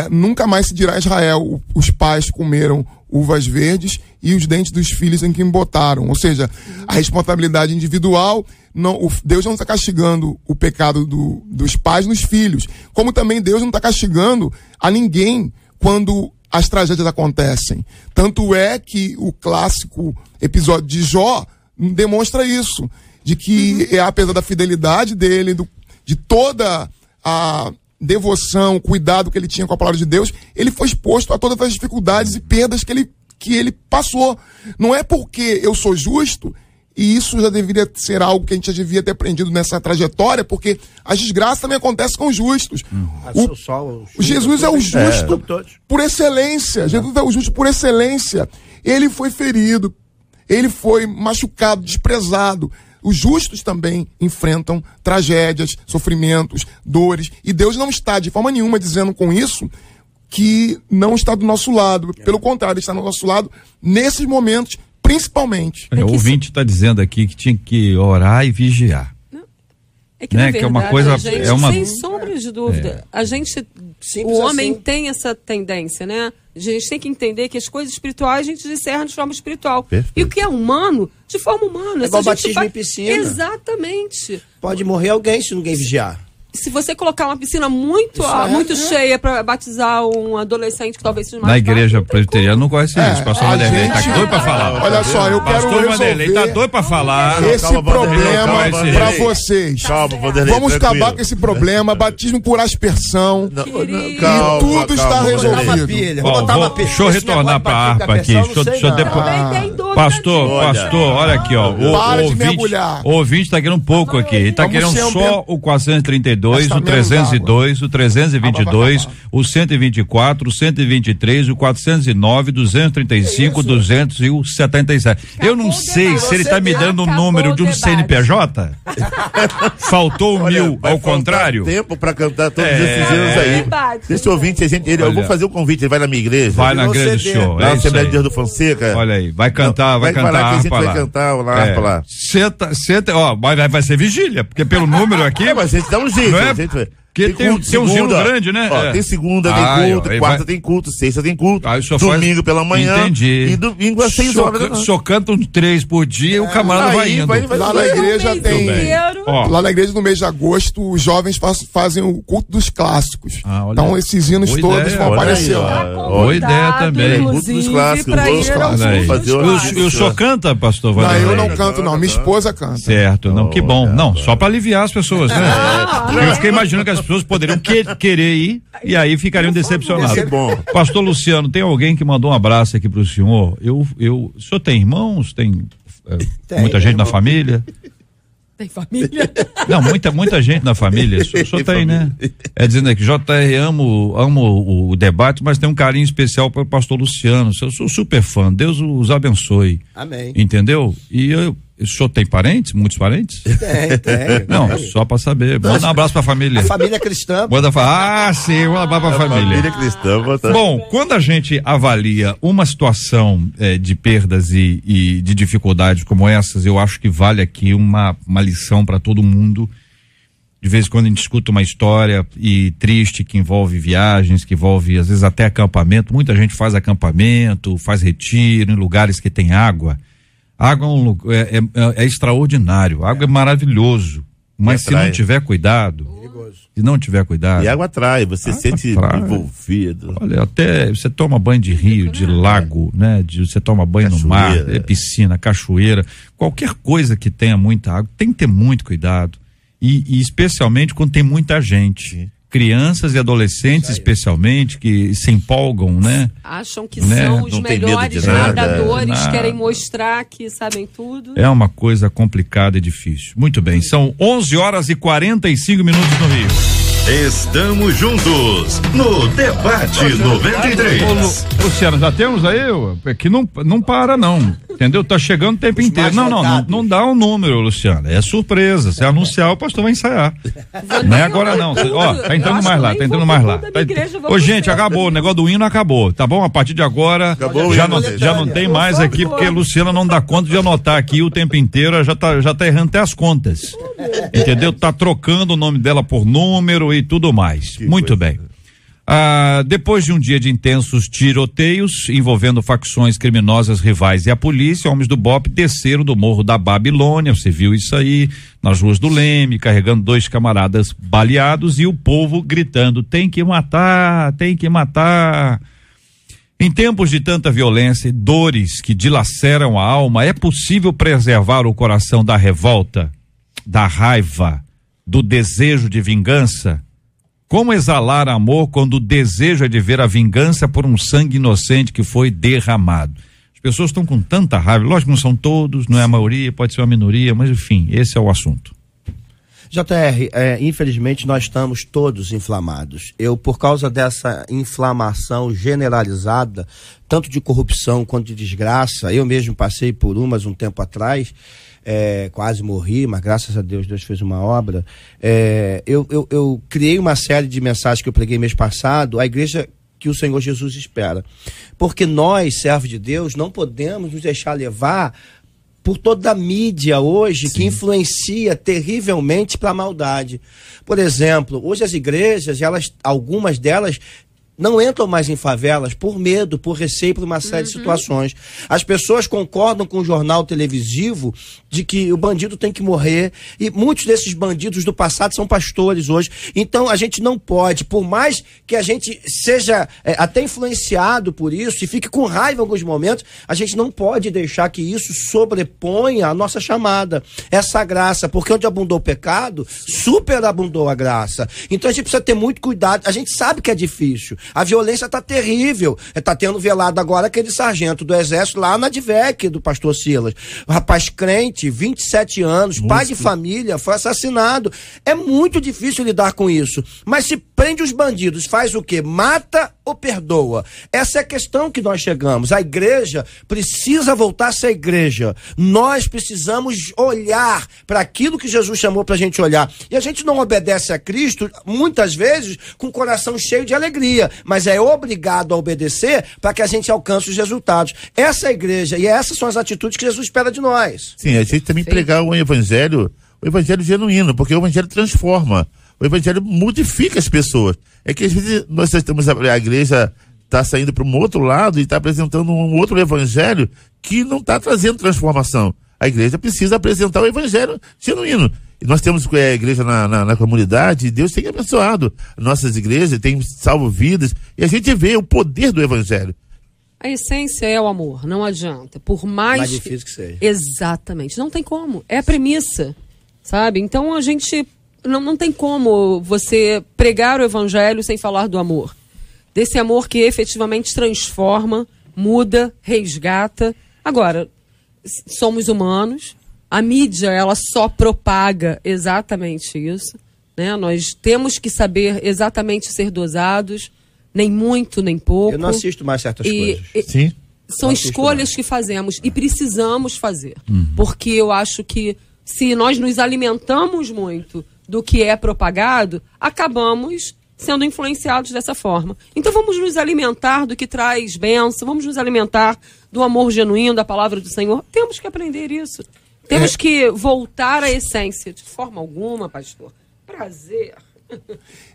nunca mais se dirá a Israel, os pais comeram uvas verdes e os dentes dos filhos em quem botaram. Ou seja, a responsabilidade individual, Deus não está castigando o pecado dos pais nos filhos, como também Deus não está castigando a ninguém quando as tragédias acontecem. Tanto é que o clássico episódio de Jó demonstra isso, de que apesar da fidelidade dele, de toda a devoção, cuidado que ele tinha com a palavra de Deus, ele foi exposto a todas as dificuldades e perdas que ele passou. Não é porque eu sou justo, e isso já deveria ser algo que a gente já devia ter aprendido nessa trajetória, porque as desgraças também acontecem com os justos. Jesus é o justo por excelência. Jesus é o justo por excelência. Ele foi ferido, ele foi machucado, desprezado. Os justos também enfrentam tragédias, sofrimentos, dores. E Deus não está de forma nenhuma dizendo com isso que não está do nosso lado. Pelo contrário, ele está do nosso lado nesses momentos, principalmente. O ouvinte está dizendo aqui que tinha que orar e vigiar. É que, na verdade, que é uma coisa, sem sombra de dúvida, a gente, o homem tem essa tendência, né? A gente tem que entender que as coisas espirituais a gente discerne de forma espiritual. Perfeito. E o que é humano, de forma humana. É igual batismo em piscina. Exatamente. Pode morrer alguém se ninguém vigiar. Se você colocar uma piscina muito cheia para batizar um adolescente que talvez seja mais na igreja presbiteriana não conhece isso. Pastor Vanderlei tá doido para falar. Olha só, eu quero Pastor Vanderlei tá doido para falar. Esse problema para vocês. Calma, Vanderlei. Vamos acabar com esse problema, batismo por aspersão. E tudo está resolvido. Deixa eu retornar para a harpa aqui. Deixa eu depois. Pastor, olha aqui, ó. O ouvinte está querendo um pouco aqui. Ele está querendo só o 432, o 302, o 322, o 124, o 123, o 409, o 235, o 200 e o 77. Eu não sei se ele está me dando um número de um CNPJ. Faltou o 1000 ao contrário. Tempo para cantar todos esses hinos aí. Esse ouvinte, eu vou fazer um convite. Ele vai na minha igreja. Vai na igreja do senhor. Na Assembleia de Deus do Fonseca. Olha aí, vai cantar, vai cantar a harpa lá. Vai cantar a harpa lá. Senta, ó, vai ser vigília, porque pelo número aqui. Mas a gente dá um jeito. Não é? Porque tem um sino grande, né? Tem segunda, tem culto, quarta tem culto, sexta tem culto, domingo pela manhã. Entendi. E domingo às 6 horas. Só canta uns 3 por dia e o camarada vai indo. Lá na igreja tem. Lá na igreja no mês de agosto, os jovens fazem o culto dos clássicos. Então esses hinos todos vão aparecer lá. Boa ideia também. Culto dos clássicos. E o senhor canta, pastor Vanderlei? Não, eu não canto, não. Minha esposa canta. Certo, não, que bom. Não, só para aliviar as pessoas, né? Eu fiquei imaginando que as pessoas poderiam querer ir e aí ficariam decepcionadas. Pastor Luciano, tem alguém que mandou um abraço aqui pro senhor? O senhor tem irmãos? Tem muita gente na família? Tem família? Não, muita gente na família. O senhor tem, né? Dizendo aqui, JR, amo o debate, mas tem um carinho especial para o pastor Luciano. Eu sou super fã. Deus os abençoe. Amém. Entendeu? E o senhor tem parentes? Muitos parentes? Tem. Não, só pra saber. Manda um abraço pra família. A família cristã. Sim, um abraço pra família. Família cristã. Bom, quando a gente avalia uma situação de perdas e de dificuldades como essas, eu acho que vale aqui uma lição para todo mundo. De vez em quando a gente escuta uma história triste que envolve viagens, que envolve às vezes até acampamento. Muita gente faz acampamento, faz retiro em lugares que tem água. Água é extraordinário, água é maravilhoso, mas se não tiver cuidado, e água atrai, você sente envolvido. Olha, até você toma banho de rio, de lago, né? Você toma banho no mar, piscina, cachoeira, qualquer coisa que tenha muita água, tem que ter muito cuidado, e especialmente quando tem muita gente. Crianças e adolescentes, especialmente, que se empolgam, né? Acham que são os melhores nadadores, querem mostrar que sabem tudo. É uma coisa complicada e difícil. Muito bem, são 11h45 no Rio. Estamos juntos no Debate 93. Ô, Luciano, já temos aí? Que não para, não. Entendeu? Tá chegando o tempo inteiro. Não dá um número, Luciano. É surpresa. Se anunciar, o pastor vai ensaiar. Não é agora, não. Ó, tá entrando mais lá. Ô, gente, acabou. O negócio do hino acabou. Tá bom? A partir de agora, já não tem mais aqui, porque a Luciana não dá conta de anotar aqui o tempo inteiro. Já tá errando até as contas. Entendeu? Tá trocando o nome dela por número e tudo mais. Muito bem. Depois de um dia de intensos tiroteios envolvendo facções criminosas rivais e a polícia, homens do BOPE desceram do Morro da Babilônia, você viu isso aí, nas ruas do Leme, carregando 2 camaradas baleados e o povo gritando: tem que matar, tem que matar. Em tempos de tanta violência e dores que dilaceram a alma, é possível preservar o coração da revolta, da raiva, do desejo de vingança? Como exalar amor quando o desejo é de ver a vingança por um sangue inocente que foi derramado? As pessoas estão com tanta raiva, lógico que não são todos, não é a maioria, pode ser uma minoria, mas enfim, esse é o assunto. JR, infelizmente nós estamos todos inflamados. Por causa dessa inflamação generalizada, tanto de corrupção quanto de desgraça, eu mesmo passei por umas um tempo atrás, quase morri, mas graças a Deus fez uma obra. Eu criei uma série de mensagens que eu preguei mês passado, a igreja que o Senhor Jesus espera. Porque nós, servos de Deus, não podemos nos deixar levar por toda a mídia hoje, sim, que influencia terrivelmente para a maldade. Por exemplo, hoje as igrejas, algumas delas não entram mais em favelas por medo, por receio, por uma série de situações. As pessoas concordam com o jornal televisivo de que o bandido tem que morrer, e muitos desses bandidos do passado são pastores hoje. Então a gente não pode, por mais que a gente seja até influenciado por isso e fique com raiva em alguns momentos, a gente não pode deixar que isso sobreponha a nossa chamada, essa graça, porque onde abundou o pecado, superabundou a graça. Então a gente precisa ter muito cuidado. A gente sabe que é difícil. A violência está terrível. Está tendo velado agora aquele sargento do exército lá na DVEC do pastor Silas. O rapaz crente, 27 anos, pai de família, foi assassinado. É muito difícil lidar com isso. Mas se prende os bandidos, faz o quê? Mata ou perdoa? Essa é a questão que nós chegamos. A igreja precisa voltar a ser igreja. Nós precisamos olhar para aquilo que Jesus chamou para a gente olhar. E a gente não obedece a Cristo, muitas vezes, com o coração cheio de alegria, mas é obrigado a obedecer para que a gente alcance os resultados. Essa é a igreja, e essas são as atitudes que Jesus espera de nós. Sim, a gente também pregar o evangelho genuíno, porque o evangelho transforma, o evangelho modifica as pessoas. É que às vezes nós estamos, a igreja está saindo para um outro lado e está apresentando um outro evangelho que não está trazendo transformação. A igreja precisa apresentar o evangelho genuíno. E nós temos a igreja na comunidade, e Deus tem abençoado nossas igrejas, tem salvo vidas, e a gente vê o poder do evangelho. A essência é o amor, não adianta. Por mais difícil que seja. Exatamente, não tem como. É a premissa, sabe? Então a gente não tem como você pregar o evangelho sem falar do amor. Desse amor que efetivamente transforma, muda, resgata. Agora, somos humanos. A mídia, ela só propaga exatamente isso, né? Nós temos que saber exatamente ser dosados, nem muito, nem pouco. Eu não assisto mais certas coisas. Sim. São escolhas que fazemos e precisamos fazer. Porque eu acho que se nós nos alimentamos muito do que é propagado, acabamos sendo influenciados dessa forma. Então vamos nos alimentar do que traz bênção, vamos nos alimentar do amor genuíno, da palavra do Senhor. Temos que aprender isso. Temos que voltar à essência. De forma alguma, pastor. Prazer.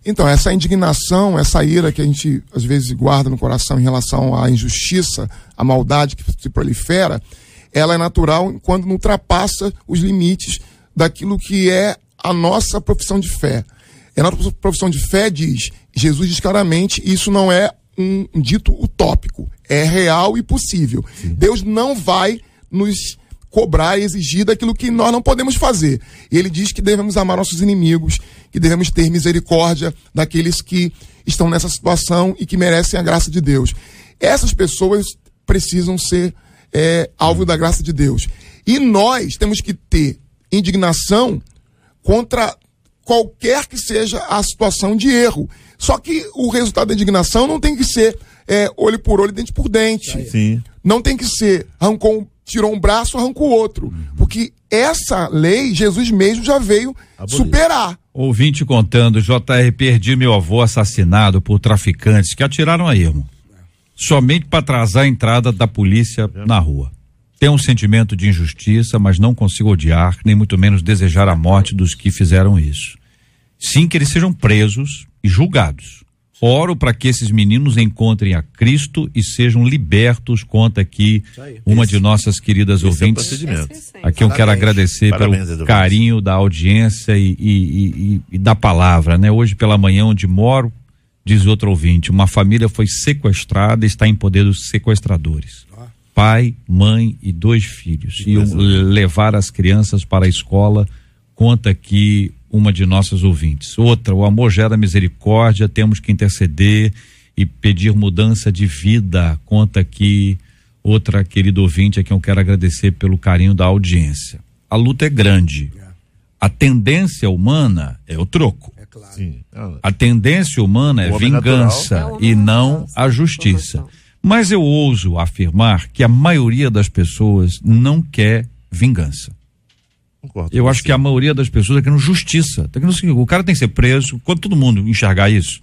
Então, essa indignação, essa ira que a gente às vezes guarda no coração em relação à injustiça, à maldade que se prolifera, ela é natural quando não ultrapassa os limites daquilo que é a nossa profissão de fé. A nossa profissão de fé Jesus diz claramente, isso não é um dito utópico, é real e possível. Sim. Deus não vai nos cobrar e exigir daquilo que nós não podemos fazer. Ele diz que devemos amar nossos inimigos, que devemos ter misericórdia daqueles que estão nessa situação e que merecem a graça de Deus. Essas pessoas precisam ser alvo da graça de Deus. E nós temos que ter indignação contra qualquer que seja a situação de erro. Só que o resultado da indignação não tem que ser olho por olho, dente por dente. Sim. Não tem que ser tirou um braço, arrancou o outro. Porque essa lei, Jesus mesmo já veio superar. Ouvinte contando, JR, perdi meu avô assassinado por traficantes que atiraram a ermo. Somente para atrasar a entrada da polícia na rua. Tenho um sentimento de injustiça, mas não consigo odiar, nem muito menos desejar a morte dos que fizeram isso. Sim, que eles sejam presos e julgados. Oro para que esses meninos encontrem a Cristo e sejam libertos, conta aqui uma de nossas queridas ouvintes. Aqui eu quero agradecer pelo carinho da audiência e da palavra, né? Hoje pela manhã, onde moro, diz outro ouvinte, uma família foi sequestrada e está em poder dos sequestradores. Pai, mãe e 2 filhos. Iam levar as crianças para a escola, conta aqui uma de nossas ouvintes. Outra, o amor gera misericórdia, temos que interceder e pedir mudança de vida, conta aqui outra querida ouvinte a quem eu quero agradecer pelo carinho da audiência. A luta é grande. A tendência humana é o troco. Sim. A tendência humana é vingança e não a justiça. Mas eu ouso afirmar que a maioria das pessoas não quer vingança. Eu acho que a maioria das pessoas está querendo justiça. O cara tem que ser preso. Quando todo mundo enxergar isso,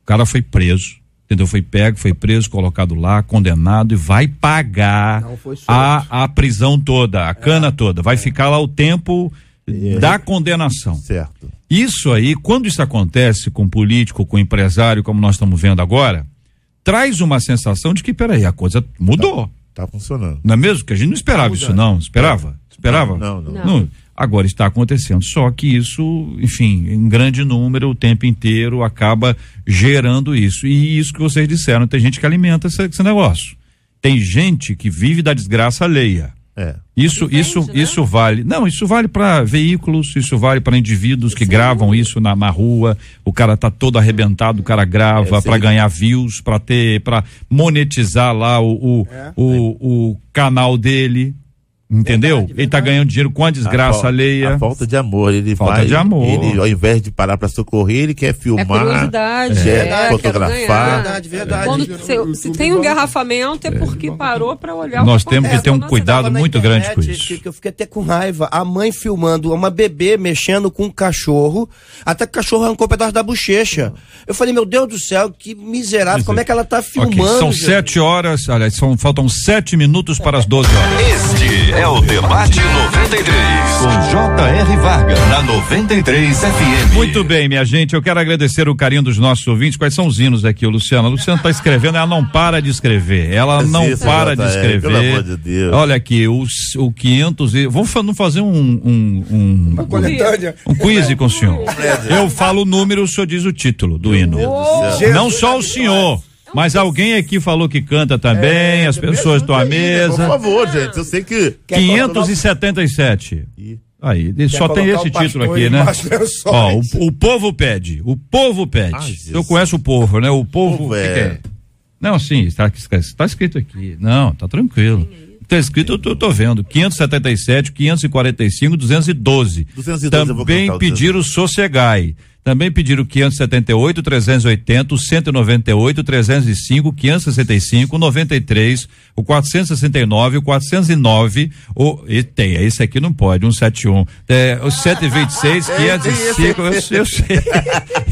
o cara foi preso, entendeu? Foi pego, foi preso, colocado lá, condenado e vai pagar a prisão toda, a cana toda. Vai ficar lá o tempo da condenação. Certo. Isso aí, quando isso acontece com político, com empresário, como nós estamos vendo agora, traz uma sensação de que, peraí, a coisa mudou. Tá funcionando. Não é mesmo? Que a gente não esperava isso, não. Esperava? Não. Agora está acontecendo. Só que isso, enfim, em grande número, o tempo inteiro, acaba gerando isso. E isso que vocês disseram, tem gente que alimenta esse negócio. Tem gente que vive da desgraça alheia. Isso vale. Não, isso vale para veículos, isso vale para indivíduos que gravam isso na rua. O cara tá todo arrebentado, o cara grava para ganhar views, para monetizar lá o canal dele. Entendeu? Verdade. Ele tá ganhando dinheiro com a desgraça alheia. A falta de amor. Ele ao invés de parar para socorrer, ele quer filmar. É curiosidade. Quer fotografar. Verdade. Quando se tem um engarrafamento é porque parou para olhar. Nós temos que ter um cuidado muito grande com isso. Eu fiquei até com raiva. A mãe filmando uma bebê mexendo com um cachorro, até que o cachorro arrancou um pedaço da bochecha. Eu falei, meu Deus do céu, que miserável. Como é que ela tá filmando? São 7 horas, aliás, faltam 7 minutos para as 12 horas. Este é o Debate 93, com J.R. Vargas, na 93 FM. Muito bem, minha gente, eu quero agradecer o carinho dos nossos ouvintes. Quais são os hinos aqui, Luciana? A Luciana está escrevendo, ela não para de escrever. Pelo amor de Deus. Olha aqui, o 500 e... Vamos fazer uma coletânea. Um quiz com o senhor. Eu falo o número, o senhor diz o título do hino. Não só o senhor. Mas alguém aqui falou que canta também, as pessoas estão à mesa. Por favor, gente, eu sei que... 577. Aí, só tem esse título aqui, né? Ó, o povo pede. Eu conheço o povo, né? O povo que é? Não, sim, está escrito aqui. Não, tá tranquilo. Está escrito, eu tô vendo. 577, 545, 212. Também pediram sossegai. Também pediram 578, 380, o 198, 305, 565, 93, o 469, o 409, esse aqui não pode, 171, o 126, 505,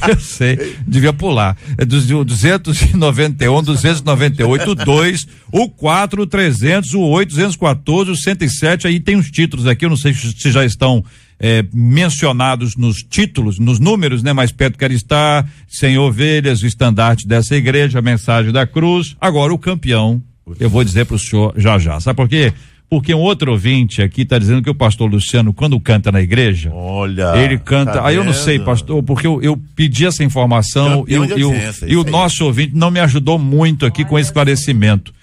eu sei, devia pular, 291, 298, o 2, o 4, o 300, o 8, 214, o 107, aí tem os títulos aqui, eu não sei se já estão mencionados nos títulos, nos números, né? Mais perto quer estar, sem ovelhas, o estandarte dessa igreja, a mensagem da cruz. Agora o campeão, eu vou dizer pro senhor já. Sabe por quê? porque um outro ouvinte aqui está dizendo que o pastor Luciano, quando canta na igreja, ele canta, tá aí eu não sei, pastor, porque eu pedi essa informação e o nosso ouvinte não me ajudou muito aqui com esclarecimento.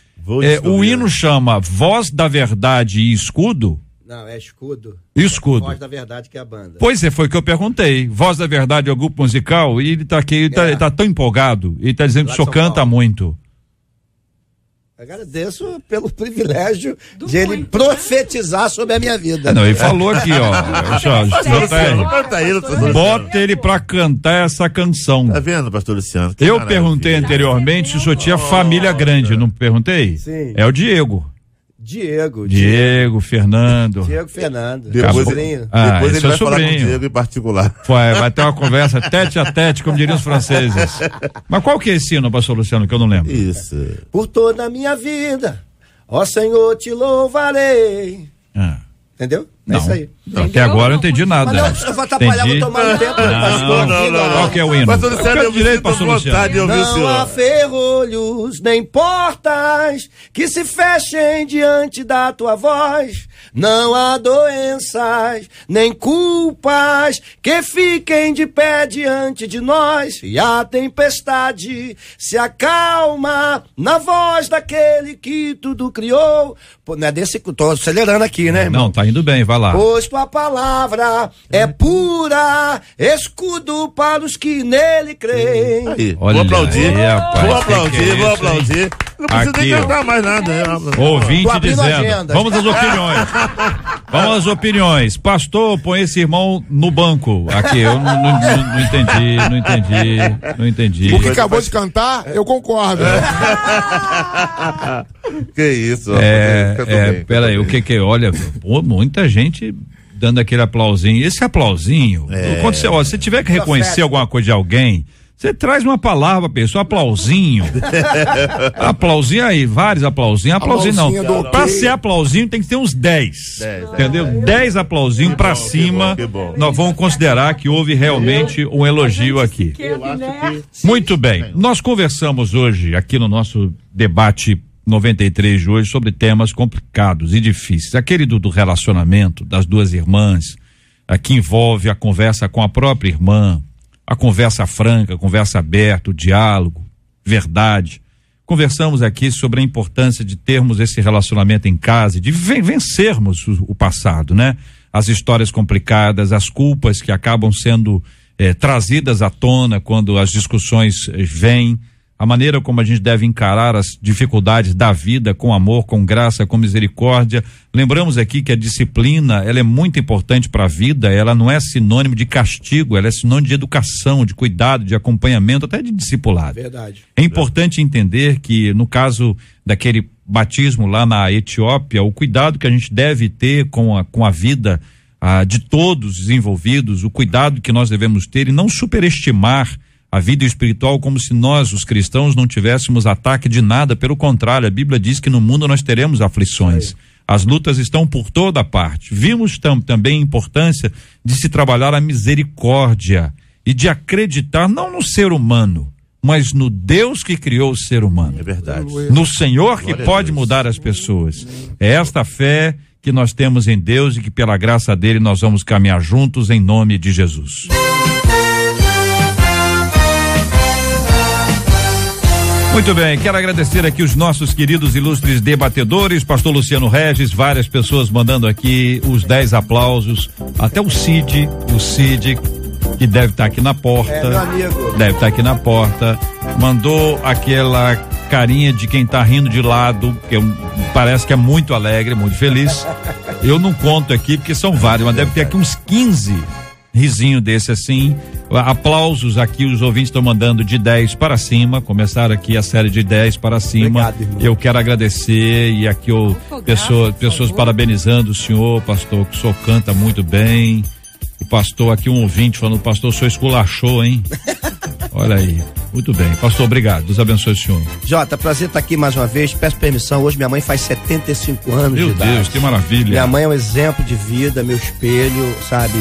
O hino chama Voz da Verdade e Escudo? Não, é Escudo. Escudo. Voz da Verdade, que é a banda. Pois é, foi o que eu perguntei. Voz da Verdade é o grupo musical e ele tá aqui, ele tá tão empolgado, ele tá dizendo que o senhor canta muito. Agradeço pelo privilégio de ele profetizar sobre a minha vida. Não, ele falou aqui, bota ele pra cantar essa canção. Tá vendo, pastor Luciano? Eu perguntei anteriormente se o senhor tinha família grande, não perguntei? Sim. É o Diego, Fernando. Diego Fernando. Depois ele vai falar com o Diego em particular. Vai ter uma conversa tete a tete, como diriam os franceses. Mas qual que é esse hino, pastor Luciano, que eu não lembro? Isso. Por toda a minha vida, ó Senhor, te louvarei. Entendeu? Não. É isso aí. Não, até agora eu não entendi nada. Mas não, eu vou atrapalhar, vou tomar um tempo do pastor aqui. Qual que é o hino? Pastor Luciano, eu direito, pastor Luciano. Não há ferrolhos nem portas que se fechem diante da tua voz. Não há doenças nem culpas que fiquem de pé diante de nós. E a tempestade se acalma na voz daquele que tudo criou. Pô, não é desse que eu tô acelerando aqui, né, irmão? Não, tá indo bem, vai lá. Pois tua palavra é pura, escudo para os que nele creem. Aí, olha, vou aplaudir, rapaz, vou aplaudir. Não precisa nem cantar mais nada. Ouvinte dizendo, vamos às opiniões. Pastor, põe esse irmão no banco. Aqui, eu não entendi. O que acabou de cantar, eu concordo. Que isso, peraí, o que olha, muita gente dando aquele aplausinho. Esse aplausinho, quando você tiver que reconhecer alguma coisa de alguém, você traz uma palavra, pessoa, aplausinho. Aplausinho aí, vários aplausinhos. Aplausinho não. Pra ser aplausinho tem que ter uns 10. Entendeu? 10 aplausinhos pra cima. Nós vamos considerar que houve realmente um elogio aqui. Muito bem. Nós conversamos hoje aqui no nosso debate 93 de hoje sobre temas complicados e difíceis. Aquele do relacionamento das duas irmãs, que envolve a conversa com a própria irmã, a conversa franca, a conversa aberta, o diálogo, verdade. Conversamos aqui sobre a importância de termos esse relacionamento em casa, de vencermos o passado, né? As histórias complicadas, as culpas que acabam sendo trazidas à tona quando as discussões vêm, a maneira como a gente deve encarar as dificuldades da vida com amor, com graça, com misericórdia. Lembramos aqui que a disciplina, ela é muito importante para a vida, ela não é sinônimo de castigo, ela é sinônimo de educação, de cuidado, de acompanhamento, até de discipulado. Verdade. É importante entender que no caso daquele batismo lá na Etiópia, o cuidado que a gente deve ter com a vida de todos os envolvidos, o cuidado que nós devemos ter e não superestimar a vida espiritual como se nós, os cristãos, não tivéssemos ataque de nada. Pelo contrário, a Bíblia diz que no mundo nós teremos aflições. As lutas estão por toda parte. Vimos também a importância de se trabalhar a misericórdia e de acreditar não no ser humano, mas no Deus que criou o ser humano. É verdade. No Senhor que pode mudar as pessoas. É esta fé que nós temos em Deus e que pela graça dele nós vamos caminhar juntos em nome de Jesus. Muito bem, quero agradecer aqui os nossos queridos ilustres debatedores, pastor Luciano Regis, várias pessoas mandando aqui os 10 aplausos, até o Cid, que deve estar aqui na porta. Meu amigo. Deve estar aqui na porta, mandou aquela carinha de quem tá rindo de lado, que parece que é muito alegre, muito feliz. Eu não conto aqui porque são vários, mas deve ter aqui uns 15 risinho desse assim. Aplausos aqui, os ouvintes estão mandando de 10 para cima, começaram aqui a série de 10 para cima. Obrigado, eu quero agradecer e aqui pessoas parabenizando o senhor, pastor, que o senhor canta muito bem. O pastor aqui, um ouvinte falando, pastor, o senhor esculachou, hein? Olha aí. Muito bem. Pastor, obrigado. Deus abençoe o senhor. Jota, prazer estar aqui mais uma vez. Peço permissão. Hoje minha mãe faz 75 anos de idade. Meu Deus, que maravilha. Minha mãe é um exemplo de vida, meu espelho, sabe?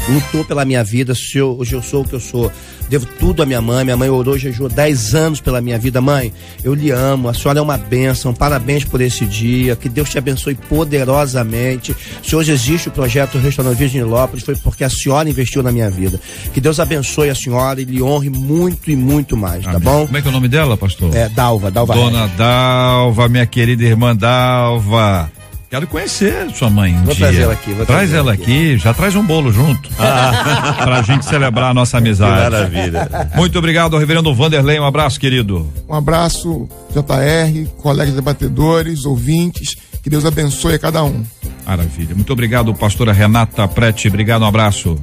Lutou pela minha vida. Hoje eu sou o que eu sou. Devo tudo à minha mãe. Minha mãe orou, jejuou 10 anos pela minha vida. Mãe, eu lhe amo. A senhora é uma bênção. Parabéns por esse dia. Que Deus te abençoe poderosamente. Se hoje existe o projeto Restaurante Virgem Nilópolis, foi porque a senhora investiu na minha vida. Que Deus abençoe a senhora e lhe honre muito e muito mais, tá bom? Como é que é o nome dela, pastor? Dalva. Dona Dalva, minha querida irmã Dalva. Quero conhecer sua mãe Vou trazer ela aqui. Traz ela aqui, já traz um bolo junto. Pra gente celebrar a nossa amizade. Que maravilha. Muito obrigado ao reverendo Vanderlei, um abraço, querido. Um abraço, JR, colegas debatedores, ouvintes, que Deus abençoe a cada um. Maravilha. Muito obrigado, pastora Renata Prete, obrigado, um abraço.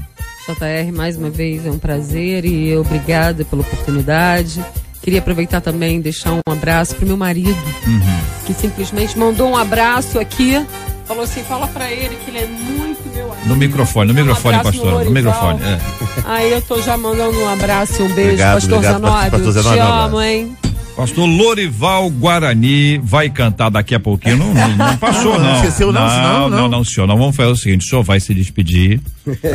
JR, mais uma vez é um prazer e obrigada pela oportunidade. Queria aproveitar também e deixar um abraço pro meu marido, que simplesmente mandou um abraço aqui, falou assim, fala pra ele que ele é muito meu amigo. No microfone, pastor, no microfone. Aí eu tô já mandando um abraço e um beijo, Obrigado, pastor Zanóbio, te amo, hein? Pastor Lorival Guarani vai cantar daqui a pouquinho. Não passou, não. Esqueceu, não, senhor. Não, vamos fazer o seguinte: o senhor vai se despedir.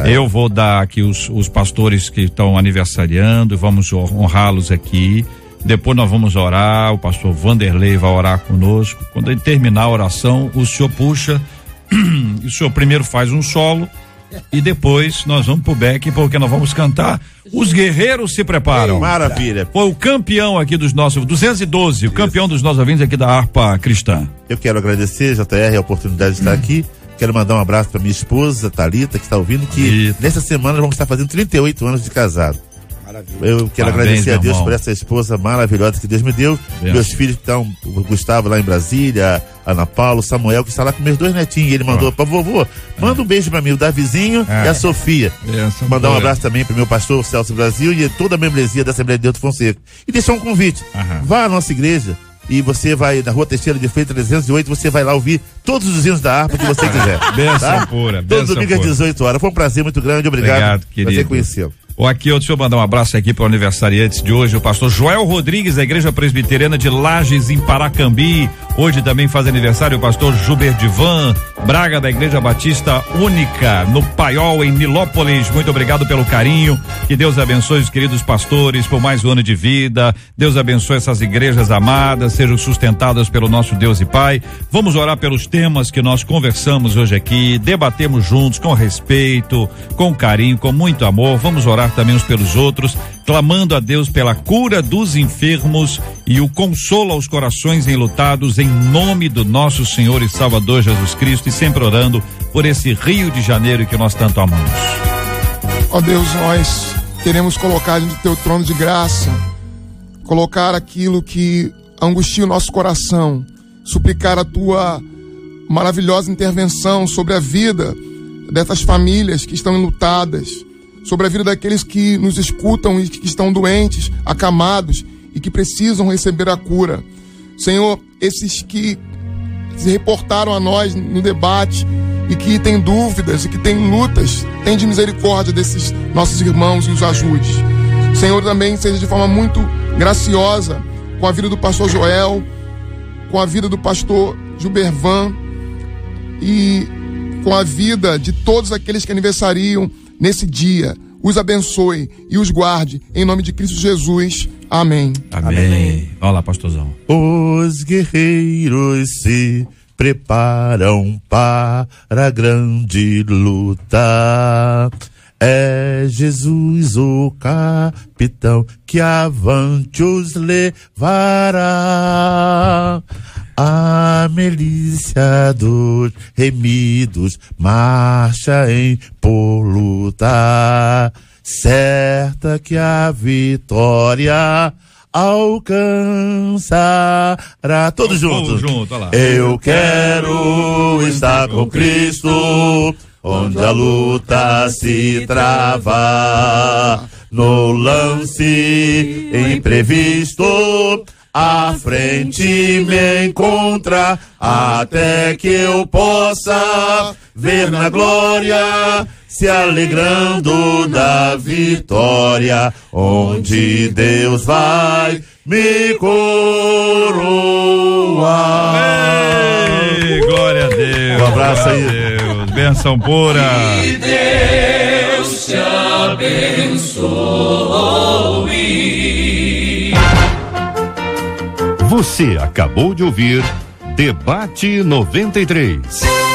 Eu vou dar aqui os pastores que estão aniversariando, vamos honrá-los aqui. Depois nós vamos orar. O pastor Vanderlei vai orar conosco. Quando ele terminar a oração, o senhor puxa. O senhor primeiro faz um solo. E depois nós vamos pro back, porque nós vamos cantar Os Guerreiros Se Preparam. Maravilha. Foi o campeão aqui dos nossos 212, o campeão dos nossos ouvintes aqui da harpa cristã. Eu quero agradecer, JR, a oportunidade de estar aqui. Quero mandar um abraço para minha esposa, Thalita, que está ouvindo, que nessa semana vamos estar fazendo 38 anos de casado. Maravilha. Eu quero agradecer a Deus por essa esposa maravilhosa que Deus me deu. Meus filhos que estão, o Gustavo lá em Brasília, Ana Paula, Samuel, que está lá com meus 2 netinhos. Ele mandou para vovô, manda um beijo para mim, o Davizinho e a Sofia. Mandar um abraço também para o meu pastor Celso Brasil e toda a membresia da Assembleia de Deus do Fonseca. E deixar um convite. Vá à nossa igreja. E você vai na Rua Teixeira de Freitas 308, você vai lá ouvir todos os hinos da harpa que você quiser. Benção pura, todo domingo às 18 horas. Foi um prazer muito grande, obrigado querido. Prazer conhecê-lo. Aqui, deixa eu mandar um abraço aqui para o aniversariante de hoje, o pastor Joel Rodrigues, da Igreja Presbiteriana de Lages, em Paracambi. Hoje também faz aniversário o pastor Juberdivan Braga, da Igreja Batista Única, no Paiol, em Nilópolis. Muito obrigado pelo carinho. Que Deus abençoe os queridos pastores por mais um ano de vida. Deus abençoe essas igrejas amadas, sejam sustentadas pelo nosso Deus e Pai. Vamos orar pelos temas que nós conversamos hoje aqui, debatemos juntos com respeito, com carinho, com muito amor. Vamos orar também uns pelos outros, clamando a Deus pela cura dos enfermos e o consolo aos corações enlutados, em nome do nosso Senhor e Salvador Jesus Cristo, e sempre orando por esse Rio de Janeiro que nós tanto amamos. Ó Deus, nós queremos colocar diante do teu trono de graça, colocar aquilo que angustia o nosso coração, suplicar a tua maravilhosa intervenção sobre a vida dessas famílias que estão enlutadas, sobre a vida daqueles que nos escutam e que estão doentes, acamados e que precisam receber a cura. Senhor, esses que se reportaram a nós no debate e que têm dúvidas e que têm lutas, tem de misericórdia desses nossos irmãos e os ajude. Senhor, também seja de forma muito graciosa com a vida do pastor Joel, com a vida do pastor Gilbervan e com a vida de todos aqueles que aniversariam nesse dia. Os abençoe e os guarde, em nome de Cristo Jesus. Amém. Amém. Olha lá, pastorzão. Os guerreiros se preparam para a grande luta. É Jesus o capitão que avante os levará. A milícia dos remidos marcha em por lutar, certa que a vitória alcançará. Todos juntos. Olha lá. Eu quero estar com Cristo, onde a luta se trava, no lance imprevisto à frente me encontra, até que eu possa ver na glória, se alegrando da vitória, onde Deus vai me coroar. Ei, glória a Deus. Um abraço aí. Deus, bênção pura. Que Deus te abençoe. Você acabou de ouvir Debate 93.